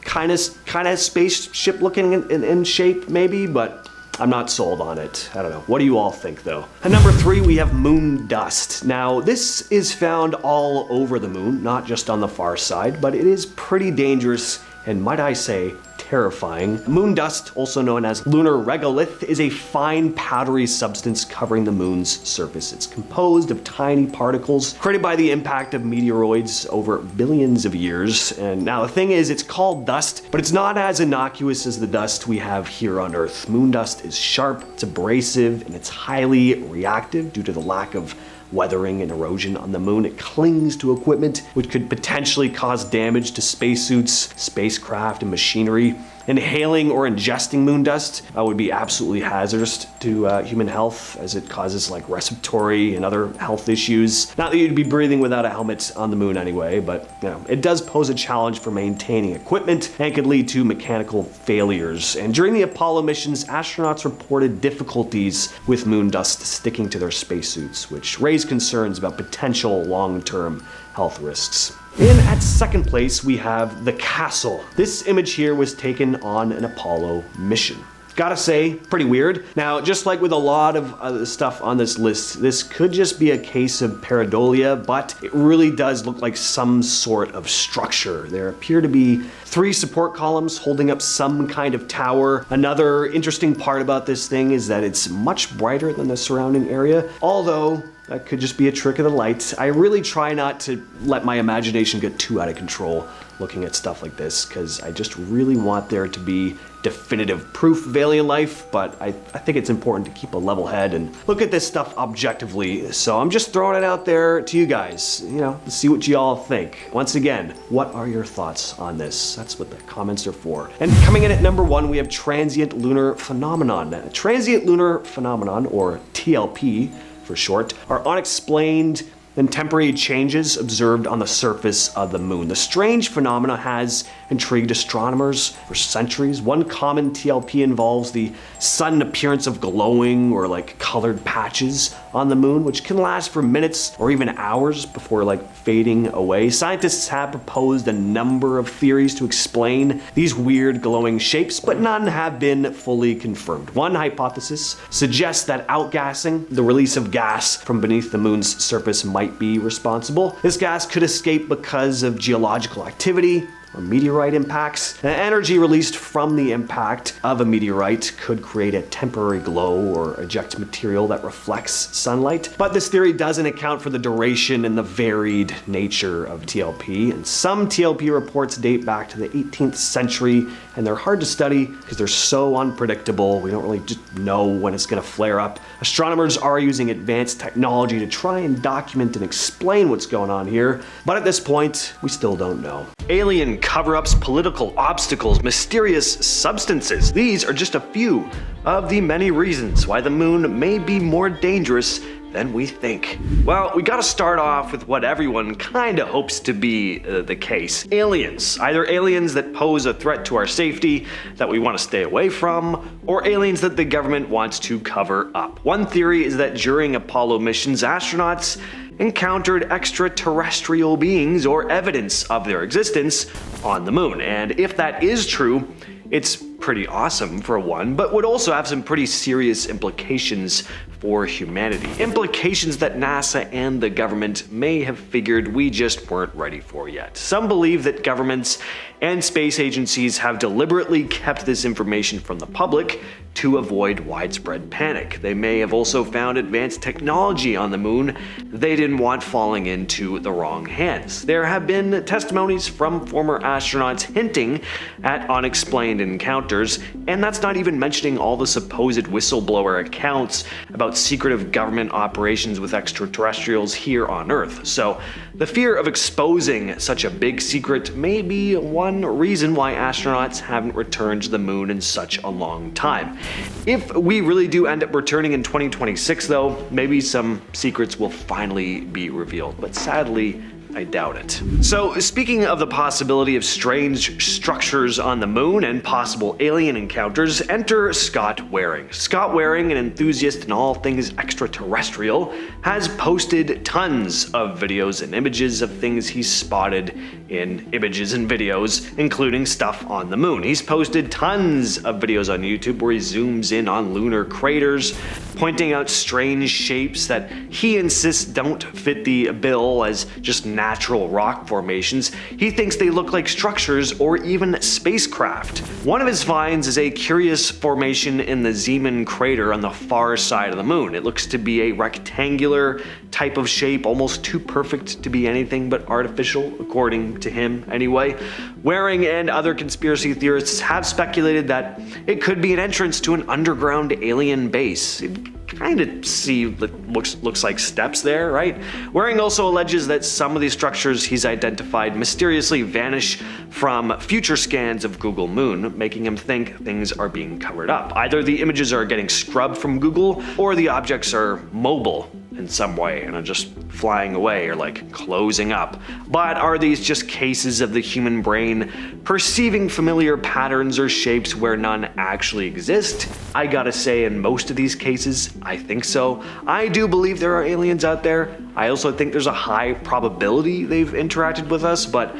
kind of spaceship looking in shape maybe, but I'm not sold on it. I don't know. What do you all think though? At number 3, we have moon dust. Now, this is found all over the moon, not just on the far side, but it is pretty dangerous and, might I say, terrifying. Moon dust, also known as lunar regolith, is a fine powdery substance covering the moon's surface. It's composed of tiny particles created by the impact of meteoroids over billions of years. And now the thing is, it's called dust, but it's not as innocuous as the dust we have here on Earth. Moon dust is sharp, it's abrasive, and it's highly reactive due to the lack of weathering and erosion on the moon. It clings to equipment, which could potentially cause damage to spacesuits, spacecraft, and machinery. Inhaling or ingesting moon dust would be absolutely hazardous to human health, as it causes like respiratory and other health issues. Not that you'd be breathing without a helmet on the moon anyway, but it does pose a challenge for maintaining equipment and could lead to mechanical failures. And during the Apollo missions, astronauts reported difficulties with moon dust sticking to their spacesuits, which raised concerns about potential long-term health risks. And at second place, we have the castle. This image here was taken on an Apollo mission. Gotta say, pretty weird. Now, just like with a lot of other stuff on this list, this could just be a case of pareidolia, but it really does look like some sort of structure. There appear to be 3 support columns holding up some kind of tower. Another interesting part about this thing is that it's much brighter than the surrounding area, although that could just be a trick of the light. I really try not to let my imagination get too out of control looking at stuff like this, because I just really want there to be definitive proof of alien life, but I think it's important to keep a level head and look at this stuff objectively. So I'm just throwing it out there to you guys, to see what y'all think. Once again, what are your thoughts on this? That's what the comments are for. And coming in at number 1, we have Transient Lunar Phenomenon. Transient Lunar Phenomenon, or TLP for short, are unexplained and temporary changes observed on the surface of the moon. The strange phenomena has intrigued astronomers for centuries. One common TLP involves the sudden appearance of glowing or like colored patches on the moon, which can last for minutes or even hours before fading away. Scientists have proposed a number of theories to explain these weird glowing shapes, but none have been fully confirmed. One hypothesis suggests that outgassing, the release of gas from beneath the moon's surface, might be responsible. This gas could escape because of geological activity or meteorite impacts. The energy released from the impact of a meteorite could create a temporary glow or eject material that reflects sunlight. But this theory doesn't account for the duration and the varied nature of TLP. And some TLP reports date back to the 18th century, and they're hard to study because they're so unpredictable. We don't really just know when it's going to flare up. Astronomers are using advanced technology to try and document and explain what's going on here, but at this point, we still don't know. Alien cover-ups, political obstacles, mysterious substances. These are just a few of the many reasons why the moon may be more dangerous than we think. Well, we gotta start off with what everyone kinda hopes to be the case. Aliens. Either aliens that pose a threat to our safety that we want to stay away from, or aliens that the government wants to cover up. One theory is that during Apollo missions, astronauts encountered extraterrestrial beings or evidence of their existence on the moon. And if that is true, it's pretty awesome for one, but would also have some pretty serious implications for humanity. Implications that NASA and the government may have figured we just weren't ready for yet. Some believe that governments and space agencies have deliberately kept this information from the public to avoid widespread panic. They may have also found advanced technology on the moon they didn't want falling into the wrong hands. There have been testimonies from former astronauts hinting at unexplained encounters, and that's not even mentioning all the supposed whistleblower accounts about secretive government operations with extraterrestrials here on Earth. So the fear of exposing such a big secret may be one reason why astronauts haven't returned to the moon in such a long time. If we really do end up returning in 2026 though, maybe some secrets will finally be revealed, but sadly, I doubt it. So, speaking of the possibility of strange structures on the moon and possible alien encounters, enter Scott Waring. Scott Waring, an enthusiast in all things extraterrestrial, has posted tons of videos and images of things he's spotted in images and videos, including stuff on the moon. He's posted tons of videos on YouTube where he zooms in on lunar craters, pointing out strange shapes that he insists don't fit the bill as just natural rock formations. He thinks they look like structures or even spacecraft. One of his finds is a curious formation in the Zeeman crater on the far side of the moon. It looks to be a rectangular type of shape, almost too perfect to be anything but artificial, according to him anyway. Waring and other conspiracy theorists have speculated that it could be an entrance to an underground alien base. It kind of see looks like steps there, right? Waring also alleges that some of these structures he's identified mysteriously vanish from future scans of Google Moon, making him think things are being covered up. Either the images are getting scrubbed from Google, or the objects are mobile in some way and are just flying away or like closing up. But are these just cases of the human brain perceiving familiar patterns or shapes where none actually exist? I gotta say, in most of these cases, I think so. I do believe there are aliens out there. I also think there's a high probability they've interacted with us, but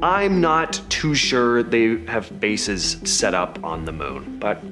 I'm not too sure they have bases set up on the moon. But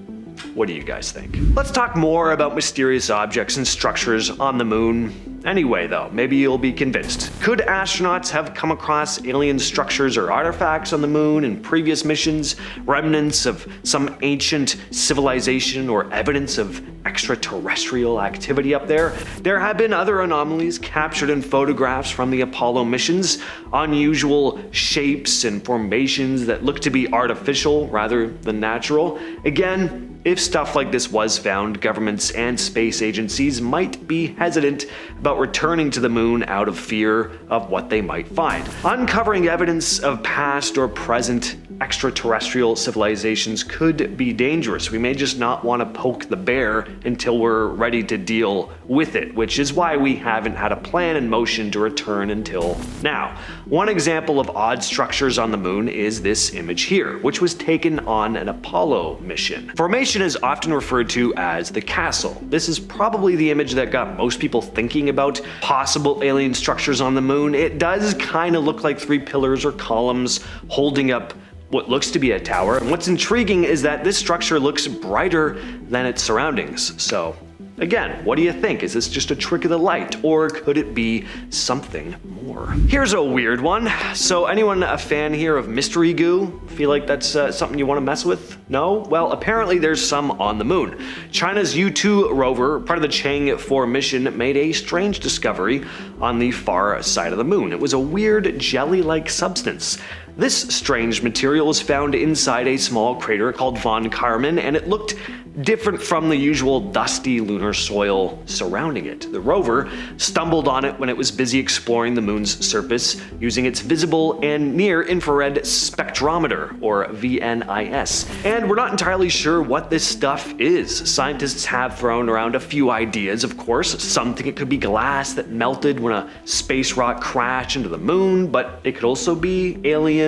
what do you guys think? Let's talk more about mysterious objects and structures on the moon. Anyway though, maybe you'll be convinced. Could astronauts have come across alien structures or artifacts on the moon in previous missions? Remnants of some ancient civilization or evidence of extraterrestrial activity up there? There have been other anomalies captured in photographs from the Apollo missions. Unusual shapes and formations that look to be artificial rather than natural. Again, if stuff like this was found, governments and space agencies might be hesitant about returning to the moon out of fear of what they might find. Uncovering evidence of past or present extraterrestrial civilizations could be dangerous. We may just not want to poke the bear until we're ready to deal with it, which is why we haven't had a plan in motion to return until now. One example of odd structures on the moon is this image here, which was taken on an Apollo mission. Formation is often referred to as the castle. This is probably the image that got most people thinking about possible alien structures on the moon. It does kind of look like three pillars or columns holding up what looks to be a tower. And what's intriguing is that this structure looks brighter than its surroundings. So again, what do you think? Is this just a trick of the light, or could it be something more? Here's a weird one. So anyone a fan here of mystery goo? Feel like that's something you want to mess with? No? Well, apparently there's some on the moon. China's U2 rover, part of the Chang'e 4 mission, made a strange discovery on the far side of the moon. It was a weird jelly-like substance. This strange material was found inside a small crater called von Karman, and it looked different from the usual dusty lunar soil surrounding it. The rover stumbled on it when it was busy exploring the moon's surface using its visible and near-infrared spectrometer, or VNIS. And we're not entirely sure what this stuff is. Scientists have thrown around a few ideas, of course. Some think it could be glass that melted when a space rock crashed into the moon, but it could also be alien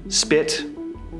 spit.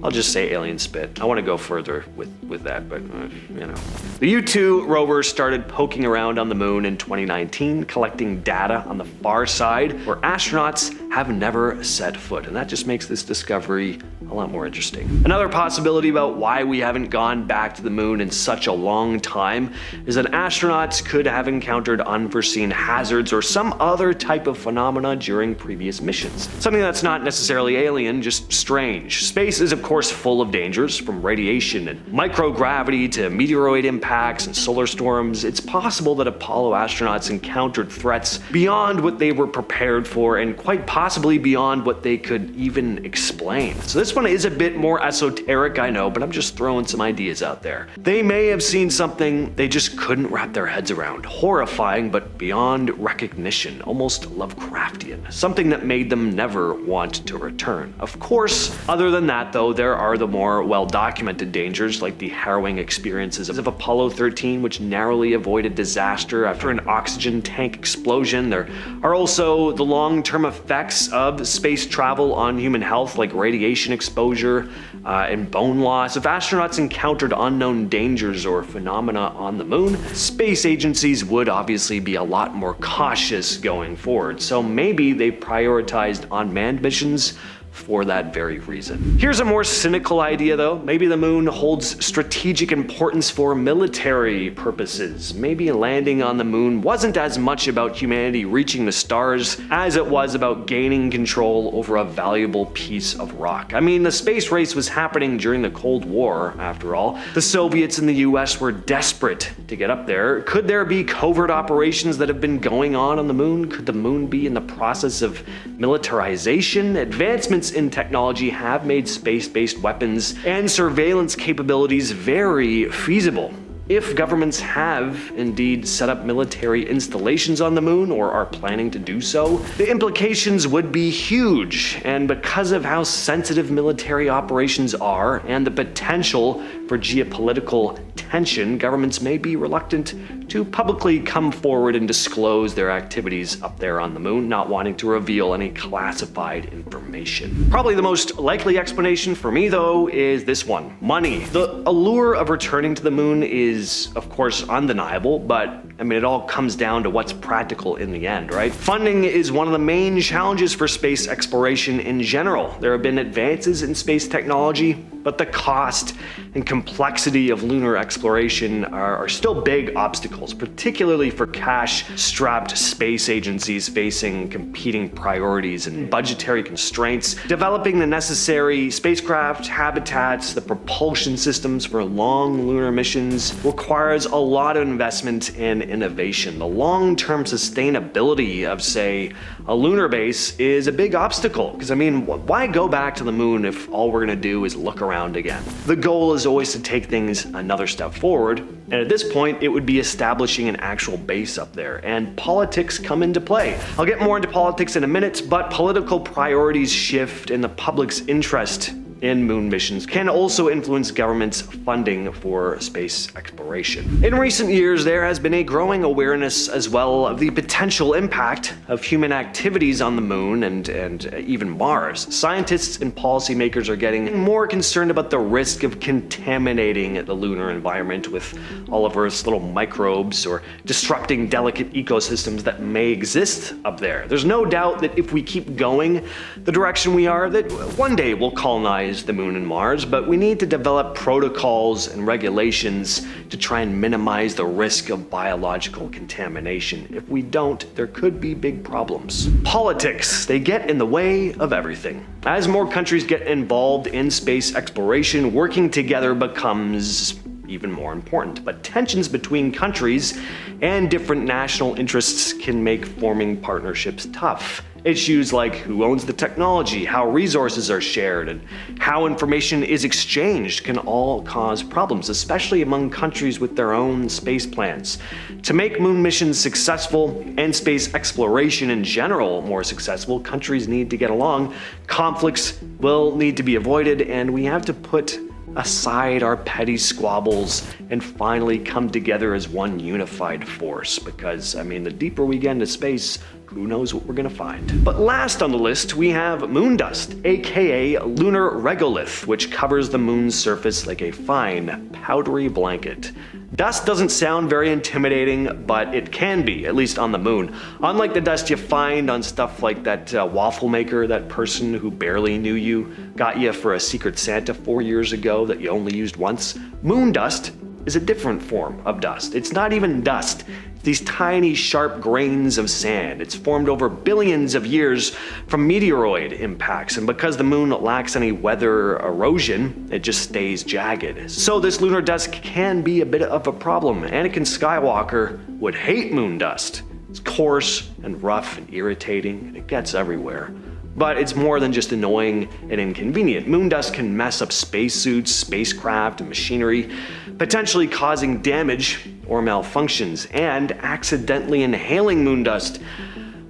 I'll just say alien spit. I want to go further with that, but you know. The U2 rover started poking around on the moon in 2019, collecting data on the far side where astronauts have never set foot, and that just makes this discovery a lot more interesting. Another possibility about why we haven't gone back to the moon in such a long time is that astronauts could have encountered unforeseen hazards or some other type of phenomena during previous missions. Something that's not necessarily alien, just strange. Space is of course full of dangers, from radiation and microgravity to meteoroid impacts and solar storms. It's possible that Apollo astronauts encountered threats beyond what they were prepared for, and quite possibly beyond what they could even explain. So this one is a bit more esoteric, I know, but I'm just throwing some ideas out there. They may have seen something they just couldn't wrap their heads around. Horrifying, but beyond recognition, almost Lovecraftian. Something that made them never want to return. Of course, other than that though, there are the more well-documented dangers, like the harrowing experiences of Apollo 13, which narrowly avoided disaster after an oxygen tank explosion. There are also the long-term effects of space travel on human health, like radiation exposure and bone loss. If astronauts encountered unknown dangers or phenomena on the moon, space agencies would obviously be a lot more cautious going forward. So maybe they prioritized unmanned missions for that very reason. Here's a more cynical idea though. Maybe the moon holds strategic importance for military purposes. Maybe landing on the moon wasn't as much about humanity reaching the stars as it was about gaining control over a valuable piece of rock. I mean, the space race was happening during the Cold War, after all. The Soviets and the US were desperate to get up there. Could there be covert operations that have been going on the moon? Could the moon be in the process of militarization? Advancements in technology have made space-based weapons and surveillance capabilities very feasible. If governments have indeed set up military installations on the moon or are planning to do so, the implications would be huge. And because of how sensitive military operations are and the potential for geopolitical tension, governments may be reluctant to publicly come forward and disclose their activities up there on the moon, not wanting to reveal any classified information. Probably the most likely explanation for me, though, is this one: money. The allure of returning to the moon is, of course, undeniable, but I mean, it all comes down to what's practical in the end, right? Funding is one of the main challenges for space exploration in general. There have been advances in space technology, but the cost and complexity of lunar exploration are still big obstacles, particularly for cash-strapped space agencies facing competing priorities and budgetary constraints. Developing the necessary spacecraft, habitats, the propulsion systems for long lunar missions requires a lot of investment and innovation. The long-term sustainability of, say, a lunar base is a big obstacle, because I mean, why go back to the moon if all we're gonna do is look around again? The goal is always to take things another step forward, and at this point it would be establishing an actual base up there, and politics come into play. I'll get more into politics in a minute, but political priorities shift and the public's interest in moon missions can also influence governments' funding for space exploration. In recent years, there has been a growing awareness as well of the potential impact of human activities on the moon and even Mars. Scientists and policymakers are getting more concerned about the risk of contaminating the lunar environment with all of Earth's little microbes or disrupting delicate ecosystems that may exist up there. There's no doubt that if we keep going the direction we are, that one day we'll colonize the moon and Mars, but we need to develop protocols and regulations to try and minimize the risk of biological contamination. If we don't, there could be big problems. Politics, they get in the way of everything. As more countries get involved in space exploration, working together becomes even more important. But tensions between countries and different national interests can make forming partnerships tough. Issues like who owns the technology, how resources are shared, and how information is exchanged can all cause problems, especially among countries with their own space plans. To make moon missions successful and space exploration in general more successful, countries need to get along, conflicts will need to be avoided, and we have to put aside our petty squabbles and finally come together as one unified force, because I mean, the deeper we get into space, who knows what we're gonna find. But last on the list, we have moon dust, aka lunar regolith, which covers the moon's surface like a fine, powdery blanket. Dust doesn't sound very intimidating, but it can be, at least on the moon. Unlike the dust you find on stuff like that waffle maker, that person who barely knew you, got you for a Secret Santa 4 years ago that you only used once, moon dust is a different form of dust. It's not even dust. These tiny, sharp grains of sand. It's formed over billions of years from meteoroid impacts, and because the moon lacks any weather erosion, it just stays jagged. So this lunar dust can be a bit of a problem. Anakin Skywalker would hate moon dust. It's coarse and rough and irritating, and it gets everywhere. But it's more than just annoying and inconvenient. Moon dust can mess up spacesuits, spacecraft, and machinery, potentially causing damage or malfunctions, and accidentally inhaling moon dust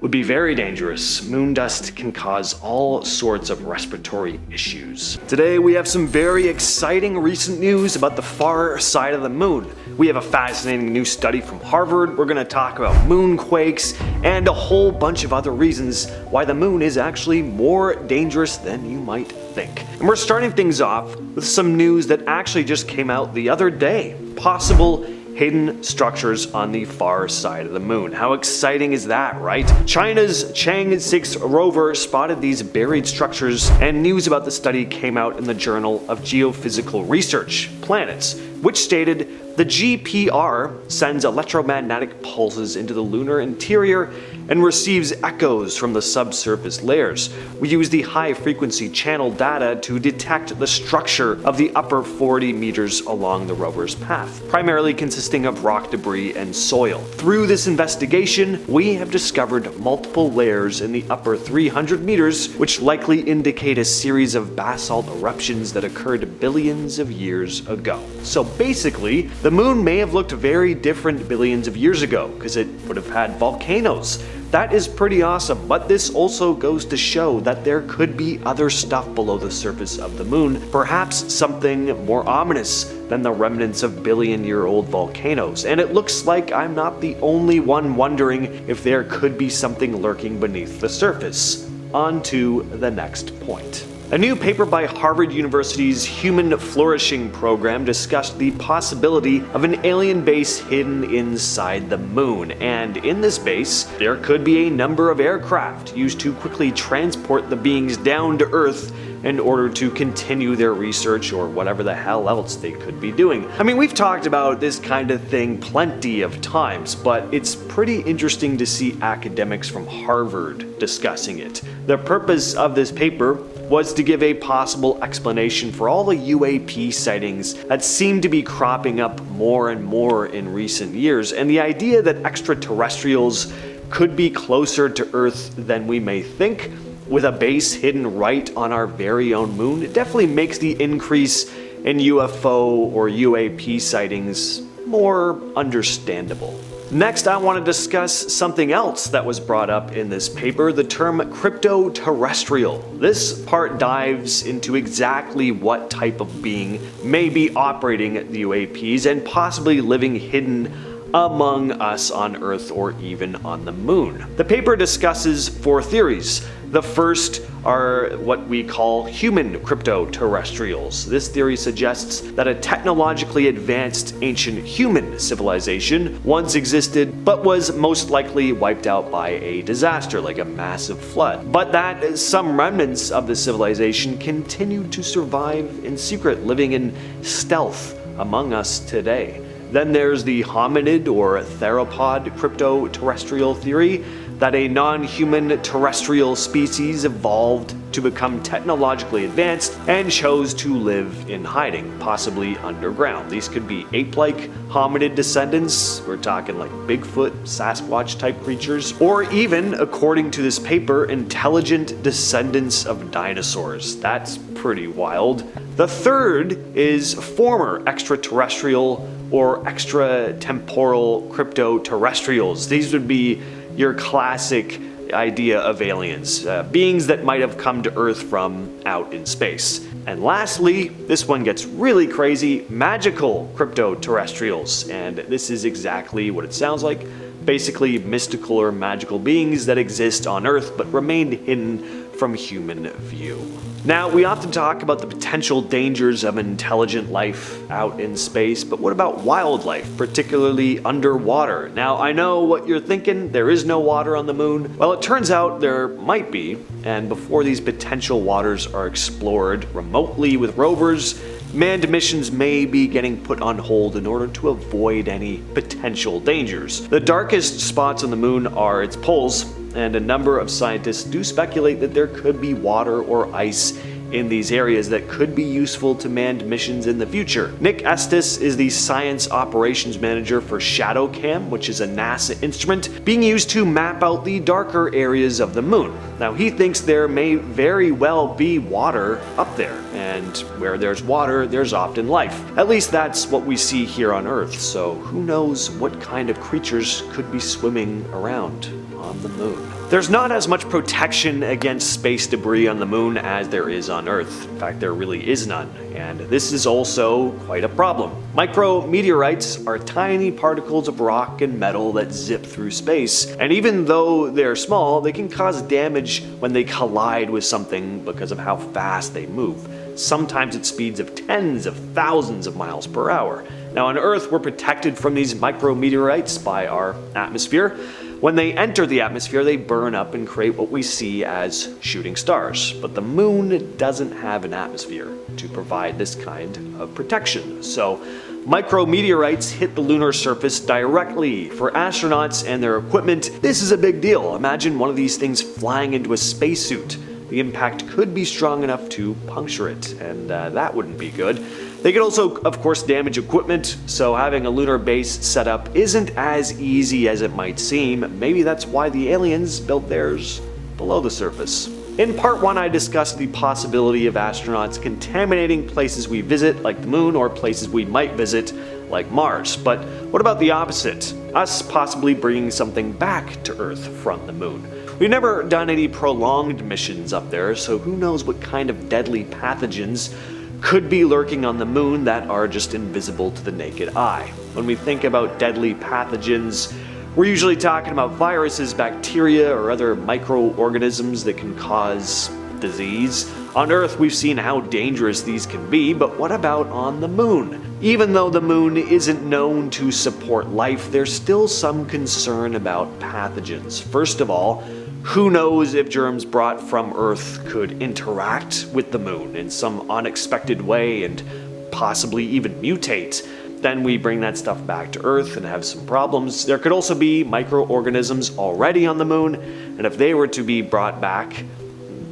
would be very dangerous. Moon dust can cause all sorts of respiratory issues. Today we have some very exciting recent news about the far side of the moon. We have a fascinating new study from Harvard. We're gonna talk about moonquakes and a whole bunch of other reasons why the moon is actually more dangerous than you might think. And we're starting things off with some news that actually just came out the other day. Possible hidden structures on the far side of the moon. How exciting is that, right? China's Chang'e 6 rover spotted these buried structures, and news about the study came out in the Journal of Geophysical Research, Planets, which stated the GPR sends electromagnetic pulses into the lunar interior and receives echoes from the subsurface layers. We use the high-frequency channel data to detect the structure of the upper 40 meters along the rover's path, primarily consisting of rock debris and soil. Through this investigation, we have discovered multiple layers in the upper 300 meters, which likely indicate a series of basalt eruptions that occurred billions of years ago. So basically, the moon may have looked very different billions of years ago, because it would have had volcanoes. That is pretty awesome, but this also goes to show that there could be other stuff below the surface of the moon, perhaps something more ominous than the remnants of billion-year-old volcanoes. And it looks like I'm not the only one wondering if there could be something lurking beneath the surface. On to the next point. A new paper by Harvard University's Human Flourishing program discussed the possibility of an alien base hidden inside the moon, and in this base, there could be a number of aircraft used to quickly transport the beings down to Earth in order to continue their research or whatever the hell else they could be doing. I mean, we've talked about this kind of thing plenty of times, but it's pretty interesting to see academics from Harvard discussing it. The purpose of this paper was to give a possible explanation for all the UAP sightings that seem to be cropping up more and more in recent years, and the idea that extraterrestrials could be closer to Earth than we may think, with a base hidden right on our very own moon, it definitely makes the increase in UFO or UAP sightings more understandable. Next, I want to discuss something else that was brought up in this paper, the term cryptoterrestrial. This part dives into exactly what type of being may be operating the UAPs and possibly living hidden among us on Earth or even on the moon. The paper discusses 4 theories. The first are what we call human cryptoterrestrials. This theory suggests that a technologically advanced ancient human civilization once existed, but was most likely wiped out by a disaster like a massive flood. But that some remnants of the civilization continue to survive in secret, living in stealth among us today. Then there's the hominid or theropod cryptoterrestrial theory, that a non-human terrestrial species evolved to become technologically advanced and chose to live in hiding, possibly underground. These could be ape-like hominid descendants, we're talking like Bigfoot, Sasquatch type creatures, or even, according to this paper, intelligent descendants of dinosaurs. That's pretty wild. The third is former extraterrestrial or extratemporal cryptoterrestrials. These would be your classic idea of aliens, beings that might have come to Earth from out in space. And lastly, this one gets really crazy, magical cryptoterrestrials, and this is exactly what it sounds like. Basically mystical or magical beings that exist on Earth but remain hidden from human view. Now, we often talk about the potential dangers of intelligent life out in space, but what about wildlife, particularly underwater? Now, I know what you're thinking, there is no water on the moon. Well, it turns out there might be, and before these potential waters are explored remotely with rovers, manned missions may be getting put on hold in order to avoid any potential dangers. The darkest spots on the moon are its poles, and a number of scientists do speculate that there could be water or ice in these areas that could be useful to manned missions in the future. Nick Estes is the Science Operations Manager for ShadowCam, which is a NASA instrument being used to map out the darker areas of the moon. Now, he thinks there may very well be water up there, and where there's water, there's often life. At least that's what we see here on Earth, so who knows what kind of creatures could be swimming around on the moon. There's not as much protection against space debris on the moon as there is on Earth. In fact, there really is none, and this is also quite a problem. Micrometeorites are tiny particles of rock and metal that zip through space, and even though they're small, they can cause damage when they collide with something because of how fast they move, sometimes at speeds of tens of thousands of miles per hour. Now, on Earth, we're protected from these micrometeorites by our atmosphere. When they enter the atmosphere, they burn up and create what we see as shooting stars. But the moon doesn't have an atmosphere to provide this kind of protection. So Micrometeorites hit the lunar surface directly. For astronauts and their equipment, this is a big deal. Imagine one of these things flying into a spacesuit. The impact could be strong enough to puncture it, and that wouldn't be good. They could also, of course, damage equipment, so having a lunar base set up isn't as easy as it might seem. Maybe that's why the aliens built theirs below the surface. In part 1, I discussed the possibility of astronauts contaminating places we visit, like the moon, or places we might visit, like Mars. But what about the opposite? Us possibly bringing something back to Earth from the moon. We've never done any prolonged missions up there, so who knows what kind of deadly pathogens could be lurking on the moon that are just invisible to the naked eye. When we think about deadly pathogens, we're usually talking about viruses, bacteria, or other microorganisms that can cause disease. On Earth, we've seen how dangerous these can be, but what about on the moon? Even though the moon isn't known to support life, there's still some concern about pathogens. First of all, who knows if germs brought from Earth could interact with the moon in some unexpected way and possibly even mutate. Then we bring that stuff back to Earth and have some problems. There could also be microorganisms already on the moon, and if they were to be brought back,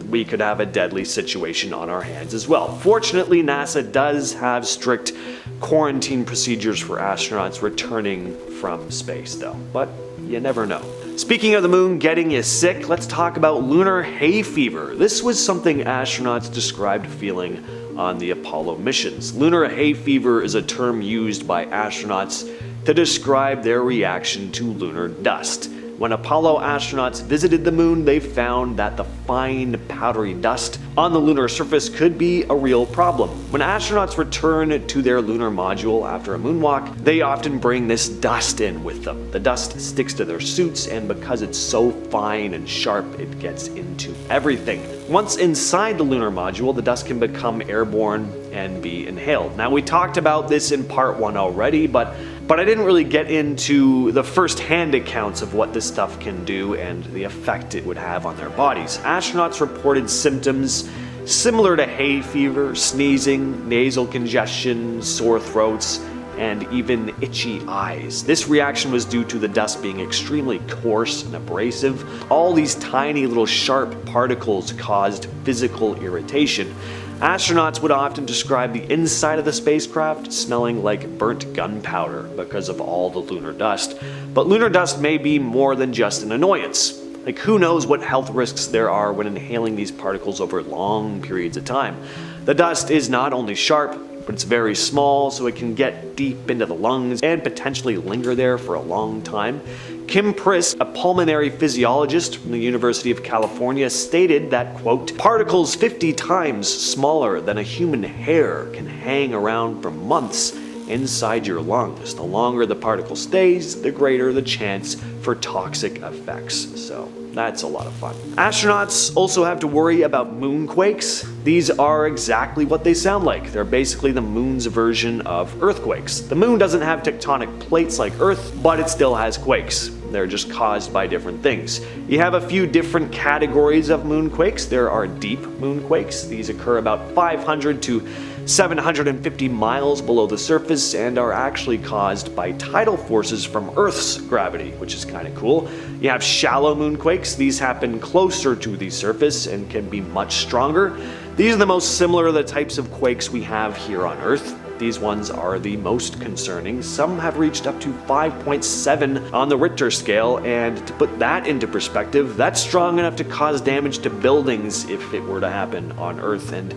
we could have a deadly situation on our hands as well. Fortunately, NASA does have strict quarantine procedures for astronauts returning from space though, but you never know. Speaking of the moon getting you sick, let's talk about lunar hay fever. This was something astronauts described feeling on the Apollo missions. Lunar hay fever is a term used by astronauts to describe their reaction to lunar dust. When Apollo astronauts visited the moon, they found that the fine, powdery dust on the lunar surface could be a real problem. When astronauts return to their lunar module after a moonwalk, they often bring this dust in with them. The dust sticks to their suits, and because it's so fine and sharp, it gets into everything. Once inside the lunar module, the dust can become airborne and be inhaled. Now, we talked about this in part 1 already, but I didn't really get into the first-hand accounts of what this stuff can do and the effect it would have on their bodies. Astronauts reported symptoms similar to hay fever, sneezing, nasal congestion, sore throats, and even itchy eyes. This reaction was due to the dust being extremely coarse and abrasive. All these tiny little sharp particles caused physical irritation. Astronauts would often describe the inside of the spacecraft smelling like burnt gunpowder because of all the lunar dust. But lunar dust may be more than just an annoyance. Like, who knows what health risks there are when inhaling these particles over long periods of time. The dust is not only sharp, but it's very small, so it can get deep into the lungs and potentially linger there for a long time. Kim Priss, a pulmonary physiologist from the University of California, stated that, quote, particles 50 times smaller than a human hair can hang around for months inside your lungs. The longer the particle stays, the greater the chance for toxic effects. So that's a lot of fun. Astronauts also have to worry about moonquakes. These are exactly what they sound like. They're basically the moon's version of earthquakes. The moon doesn't have tectonic plates like Earth, but it still has quakes. They're just caused by different things. You have a few different categories of moonquakes. There are deep moonquakes. These occur about 500 to 750 miles below the surface and are actually caused by tidal forces from Earth's gravity, which is kind of cool. You have shallow moonquakes. These happen closer to the surface and can be much stronger. These are the most similar to the types of quakes we have here on Earth. These ones are the most concerning. Some have reached up to 5.7 on the Richter scale, and to put that into perspective, that's strong enough to cause damage to buildings if it were to happen on Earth. And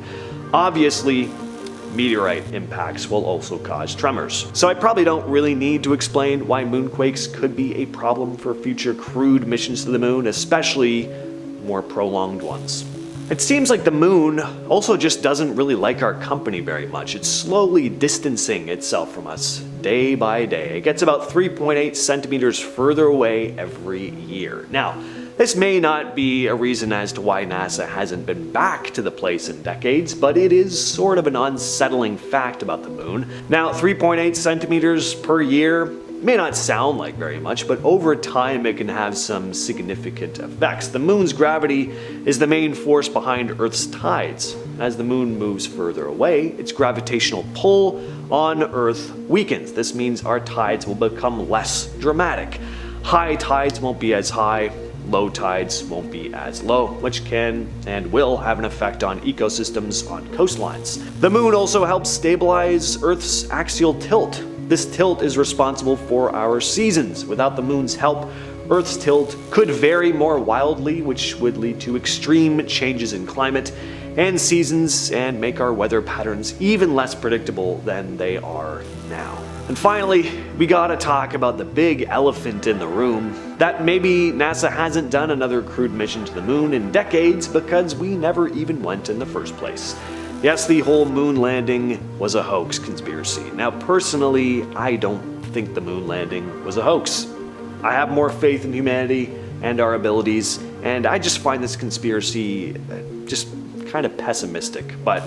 obviously, meteorite impacts will also cause tremors. So I probably don't really need to explain why moonquakes could be a problem for future crewed missions to the moon, especially more prolonged ones. It seems like the moon also just doesn't really like our company very much. It's slowly distancing itself from us day by day. It gets about 3.8 centimeters further away every year. Now, this may not be a reason as to why NASA hasn't been back to the place in decades, but it is sort of an unsettling fact about the moon. Now, 3.8 centimeters per year, may not sound like very much, but over time it can have some significant effects. The moon's gravity is the main force behind Earth's tides. As the moon moves further away, its gravitational pull on Earth weakens. This means our tides will become less dramatic. High tides won't be as high, low tides won't be as low, which can and will have an effect on ecosystems on coastlines. The moon also helps stabilize Earth's axial tilt. This tilt is responsible for our seasons. Without the moon's help, Earth's tilt could vary more wildly, which would lead to extreme changes in climate and seasons and make our weather patterns even less predictable than they are now. And finally, we gotta talk about the big elephant in the room, that maybe NASA hasn't done another crewed mission to the moon in decades because we never even went in the first place. Yes, the whole moon landing was a hoax conspiracy. Now personally, I don't think the moon landing was a hoax. I have more faith in humanity and our abilities, and I just find this conspiracy just kind of pessimistic. But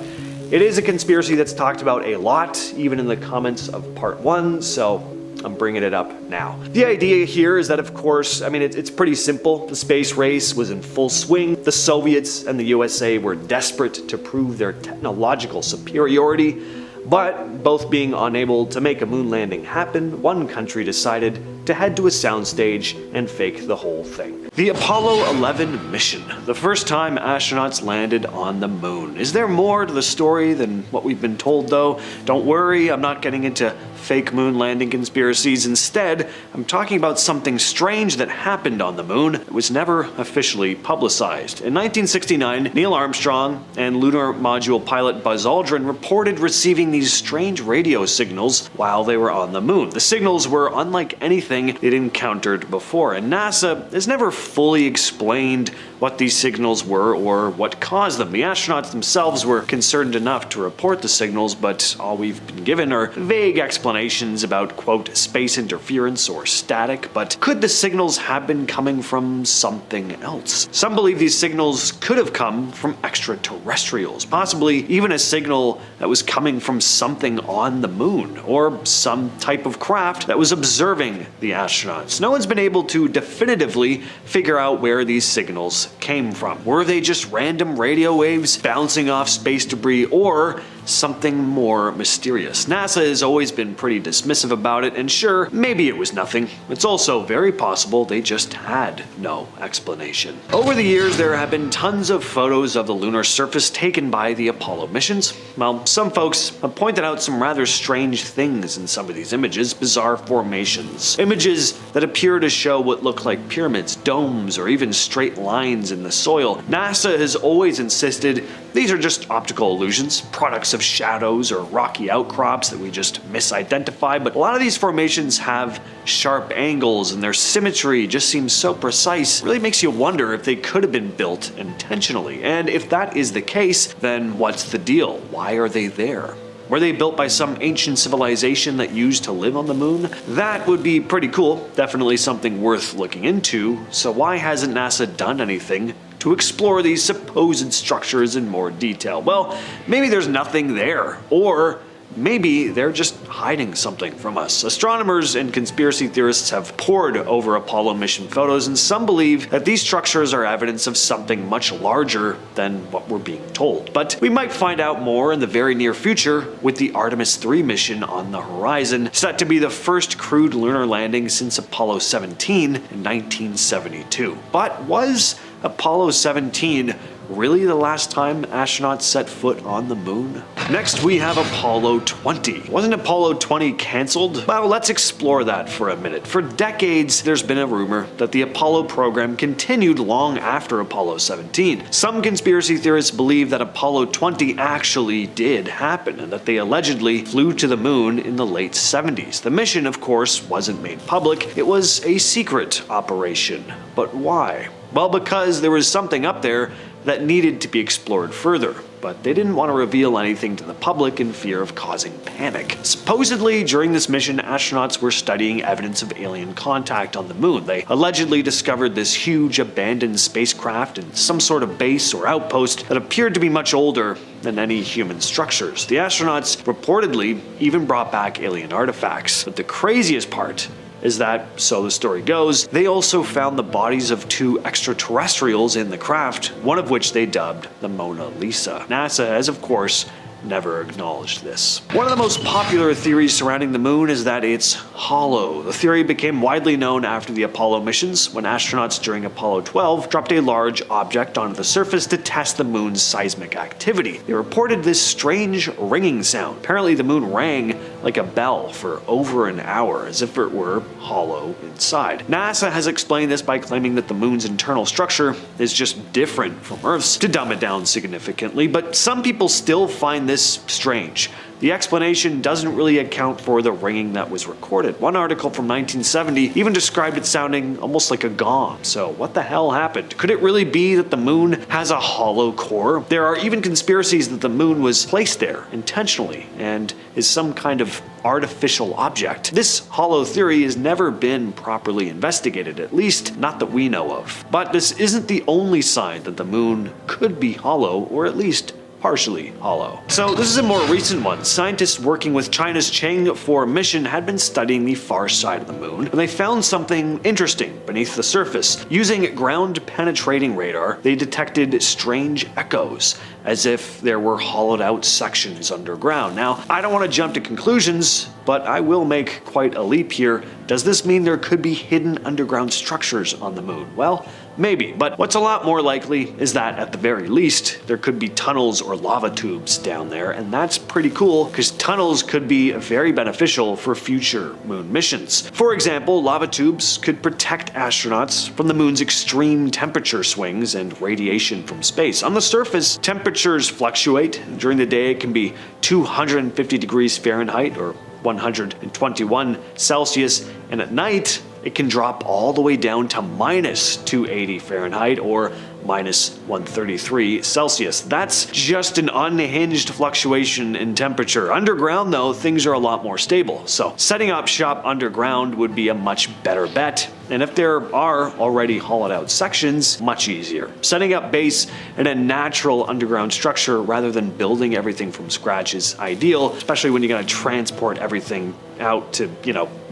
it is a conspiracy that's talked about a lot, even in the comments of part 1, so I'm bringing it up now. The idea here is that, of course, it's pretty simple. The space race was in full swing. The Soviets and the USA were desperate to prove their technological superiority, but both being unable to make a moon landing happen, one country decided to head to a soundstage and fake the whole thing. The Apollo 11 mission, the first time astronauts landed on the moon. Is there more to the story than what we've been told though? Don't worry, I'm not getting into fake moon landing conspiracies. Instead, I'm talking about something strange that happened on the moon that was never officially publicized. In 1969, Neil Armstrong and lunar module pilot Buzz Aldrin reported receiving these strange radio signals while they were on the moon. The signals were unlike anything they'd encountered before, and NASA has never fully explained what these signals were or what caused them. The astronauts themselves were concerned enough to report the signals, but all we've been given are vague explanations about, quote, space interference or static. But could the signals have been coming from something else? Some believe these signals could have come from extraterrestrials, possibly even a signal that was coming from something on the moon, or some type of craft that was observing the astronauts. No one's been able to definitively figure out where these signals came from. Were they just random radio waves bouncing off space debris, or something more mysterious? NASA has always been pretty dismissive about it, and sure, maybe it was nothing. It's also very possible they just had no explanation. Over the years, there have been tons of photos of the lunar surface taken by the Apollo missions. Well, some folks have pointed out some rather strange things in some of these images, bizarre formations. Images that appear to show what look like pyramids, domes, or even straight lines in the soil. NASA has always insisted these are just optical illusions, products of shadows or rocky outcrops that we just misidentify, but a lot of these formations have sharp angles and their symmetry just seems so precise. It really makes you wonder if they could have been built intentionally. And if that is the case, then what's the deal? Why are they there? Were they built by some ancient civilization that used to live on the moon? That would be pretty cool, definitely something worth looking into. So why hasn't NASA done anything to explore these supposed structures in more detail? Well, maybe there's nothing there, or maybe they're just hiding something from us. Astronomers and conspiracy theorists have pored over Apollo mission photos, and some believe that these structures are evidence of something much larger than what we're being told. But we might find out more in the very near future with the Artemis 3 mission on the horizon, set to be the first crewed lunar landing since Apollo 17 in 1972. But was Apollo 17 really the last time astronauts set foot on the moon? Next, we have Apollo 20. Wasn't Apollo 20 cancelled? Well, let's explore that for a minute. For decades, there's been a rumor that the Apollo program continued long after Apollo 17. Some conspiracy theorists believe that Apollo 20 actually did happen, and that they allegedly flew to the moon in the late 70s. The mission, of course, wasn't made public. It was a secret operation. But why? Well, because there was something up there that needed to be explored further, but they didn't want to reveal anything to the public in fear of causing panic. Supposedly, during this mission, astronauts were studying evidence of alien contact on the moon. They allegedly discovered this huge abandoned spacecraft in some sort of base or outpost that appeared to be much older than any human structures. The astronauts reportedly even brought back alien artifacts. But the craziest part is that, so the story goes, they also found the bodies of 2 extraterrestrials in the craft, one of which they dubbed the Mona Lisa. NASA has, of course, never acknowledged this. One of the most popular theories surrounding the moon is that it's hollow. The theory became widely known after the Apollo missions, when astronauts during Apollo 12 dropped a large object onto the surface to test the moon's seismic activity. They reported this strange ringing sound. Apparently the moon rang like a bell for over an hour, as if it were hollow inside. NASA has explained this by claiming that the moon's internal structure is just different from Earth's, to dumb it down significantly, but some people still find this strange. The explanation doesn't really account for the ringing that was recorded. One article from 1970 even described it sounding almost like a gong. So what the hell happened? Could it really be that the moon has a hollow core? There are even conspiracies that the moon was placed there intentionally and is some kind of artificial object. This hollow theory has never been properly investigated, at least not that we know of. But this isn't the only sign that the moon could be hollow, or at least partially hollow. So this is a more recent one. Scientists working with China's Chang'e 4 mission had been studying the far side of the moon, and they found something interesting beneath the surface. Using ground-penetrating radar, they detected strange echoes, as if there were hollowed out sections underground. Now, I don't want to jump to conclusions, but I will make quite a leap here. Does this mean there could be hidden underground structures on the moon? Well, maybe, but what's a lot more likely is that at the very least, there could be tunnels or lava tubes down there, and that's pretty cool because tunnels could be very beneficial for future moon missions. For example, lava tubes could protect astronauts from the moon's extreme temperature swings and radiation from space. On the surface, temperatures fluctuate. During the day, it can be 250 degrees Fahrenheit or 121 Celsius, and at night, it can drop all the way down to minus 280 Fahrenheit or minus 133 Celsius. That's just an unhinged fluctuation in temperature. Underground, though, things are a lot more stable. So setting up shop underground would be a much better bet. And if there are already hollowed out sections, much easier. Setting up base in a natural underground structure rather than building everything from scratch is ideal, especially when you're going to transport everything out to,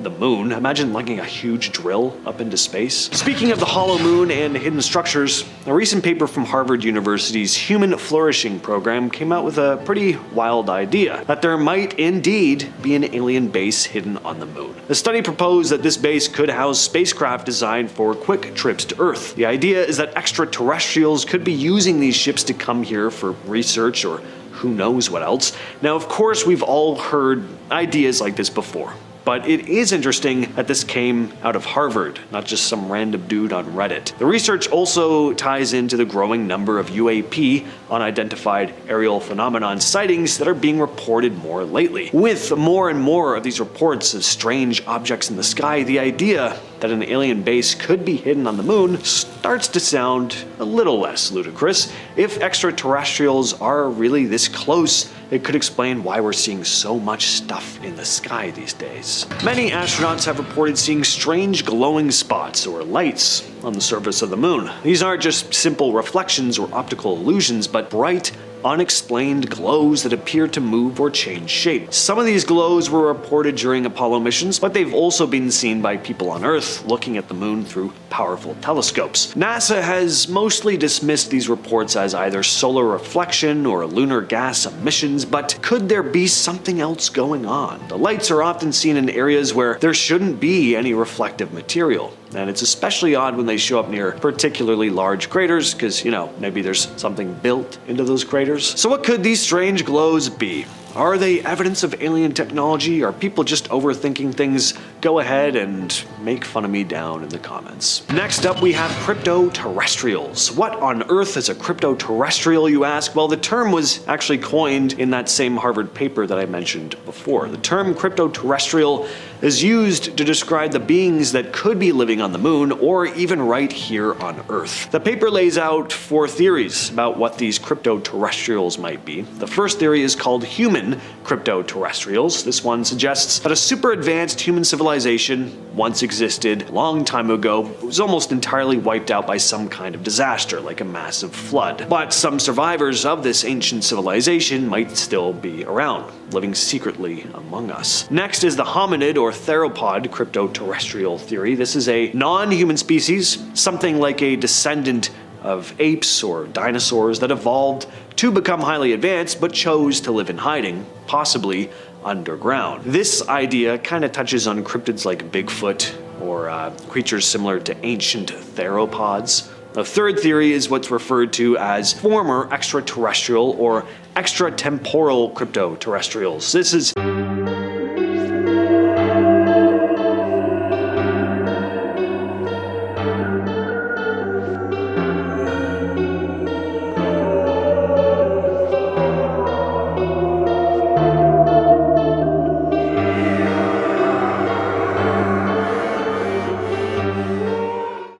the moon. Imagine lugging a huge drill up into space. Speaking of the hollow moon and hidden structures, a recent paper from Harvard University's Human Flourishing program came out with a pretty wild idea, that there might indeed be an alien base hidden on the moon. The study proposed that this base could house spacecraft designed for quick trips to Earth. The idea is that extraterrestrials could be using these ships to come here for research or who knows what else. Now, of course, we've all heard ideas like this before, but it is interesting that this came out of Harvard, not just some random dude on Reddit. The research also ties into the growing number of UAP, unidentified aerial phenomenon sightings, that are being reported more lately. With more and more of these reports of strange objects in the sky, the idea that an alien base could be hidden on the moon starts to sound a little less ludicrous. If extraterrestrials are really this close, it could explain why we're seeing so much stuff in the sky these days. Many astronauts have reported seeing strange glowing spots or lights on the surface of the moon. These aren't just simple reflections or optical illusions, but bright, unexplained glows that appear to move or change shape. Some of these glows were reported during Apollo missions, but they've also been seen by people on Earth looking at the moon through powerful telescopes. NASA has mostly dismissed these reports as either solar reflection or lunar gas emissions, but could there be something else going on? The lights are often seen in areas where there shouldn't be any reflective material. And it's especially odd when they show up near particularly large craters, because, maybe there's something built into those craters. So what could these strange glows be? Are they evidence of alien technology? Are people just overthinking things? Go ahead and make fun of me down in the comments. Next up, we have Cryptoterrestrials. What on earth is a cryptoterrestrial, you ask? Well, the term was actually coined in that same Harvard paper that I mentioned before. The term cryptoterrestrial is used to describe the beings that could be living on the moon or even right here on Earth. The paper lays out 4 theories about what these cryptoterrestrials might be. The first theory is called human cryptoterrestrials. This one suggests that a super advanced human civilization civilization once existed a long time ago. It was almost entirely wiped out by some kind of disaster, like a massive flood. But some survivors of this ancient civilization might still be around, living secretly among us. Next is the hominid or theropod cryptoterrestrial theory. This is a non-human species, something like a descendant of apes or dinosaurs that evolved to become highly advanced but chose to live in hiding, possibly underground. This idea kind of touches on cryptids like Bigfoot or creatures similar to ancient theropods. The third theory is what's referred to as former extraterrestrial or extratemporal cryptoterrestrials. This is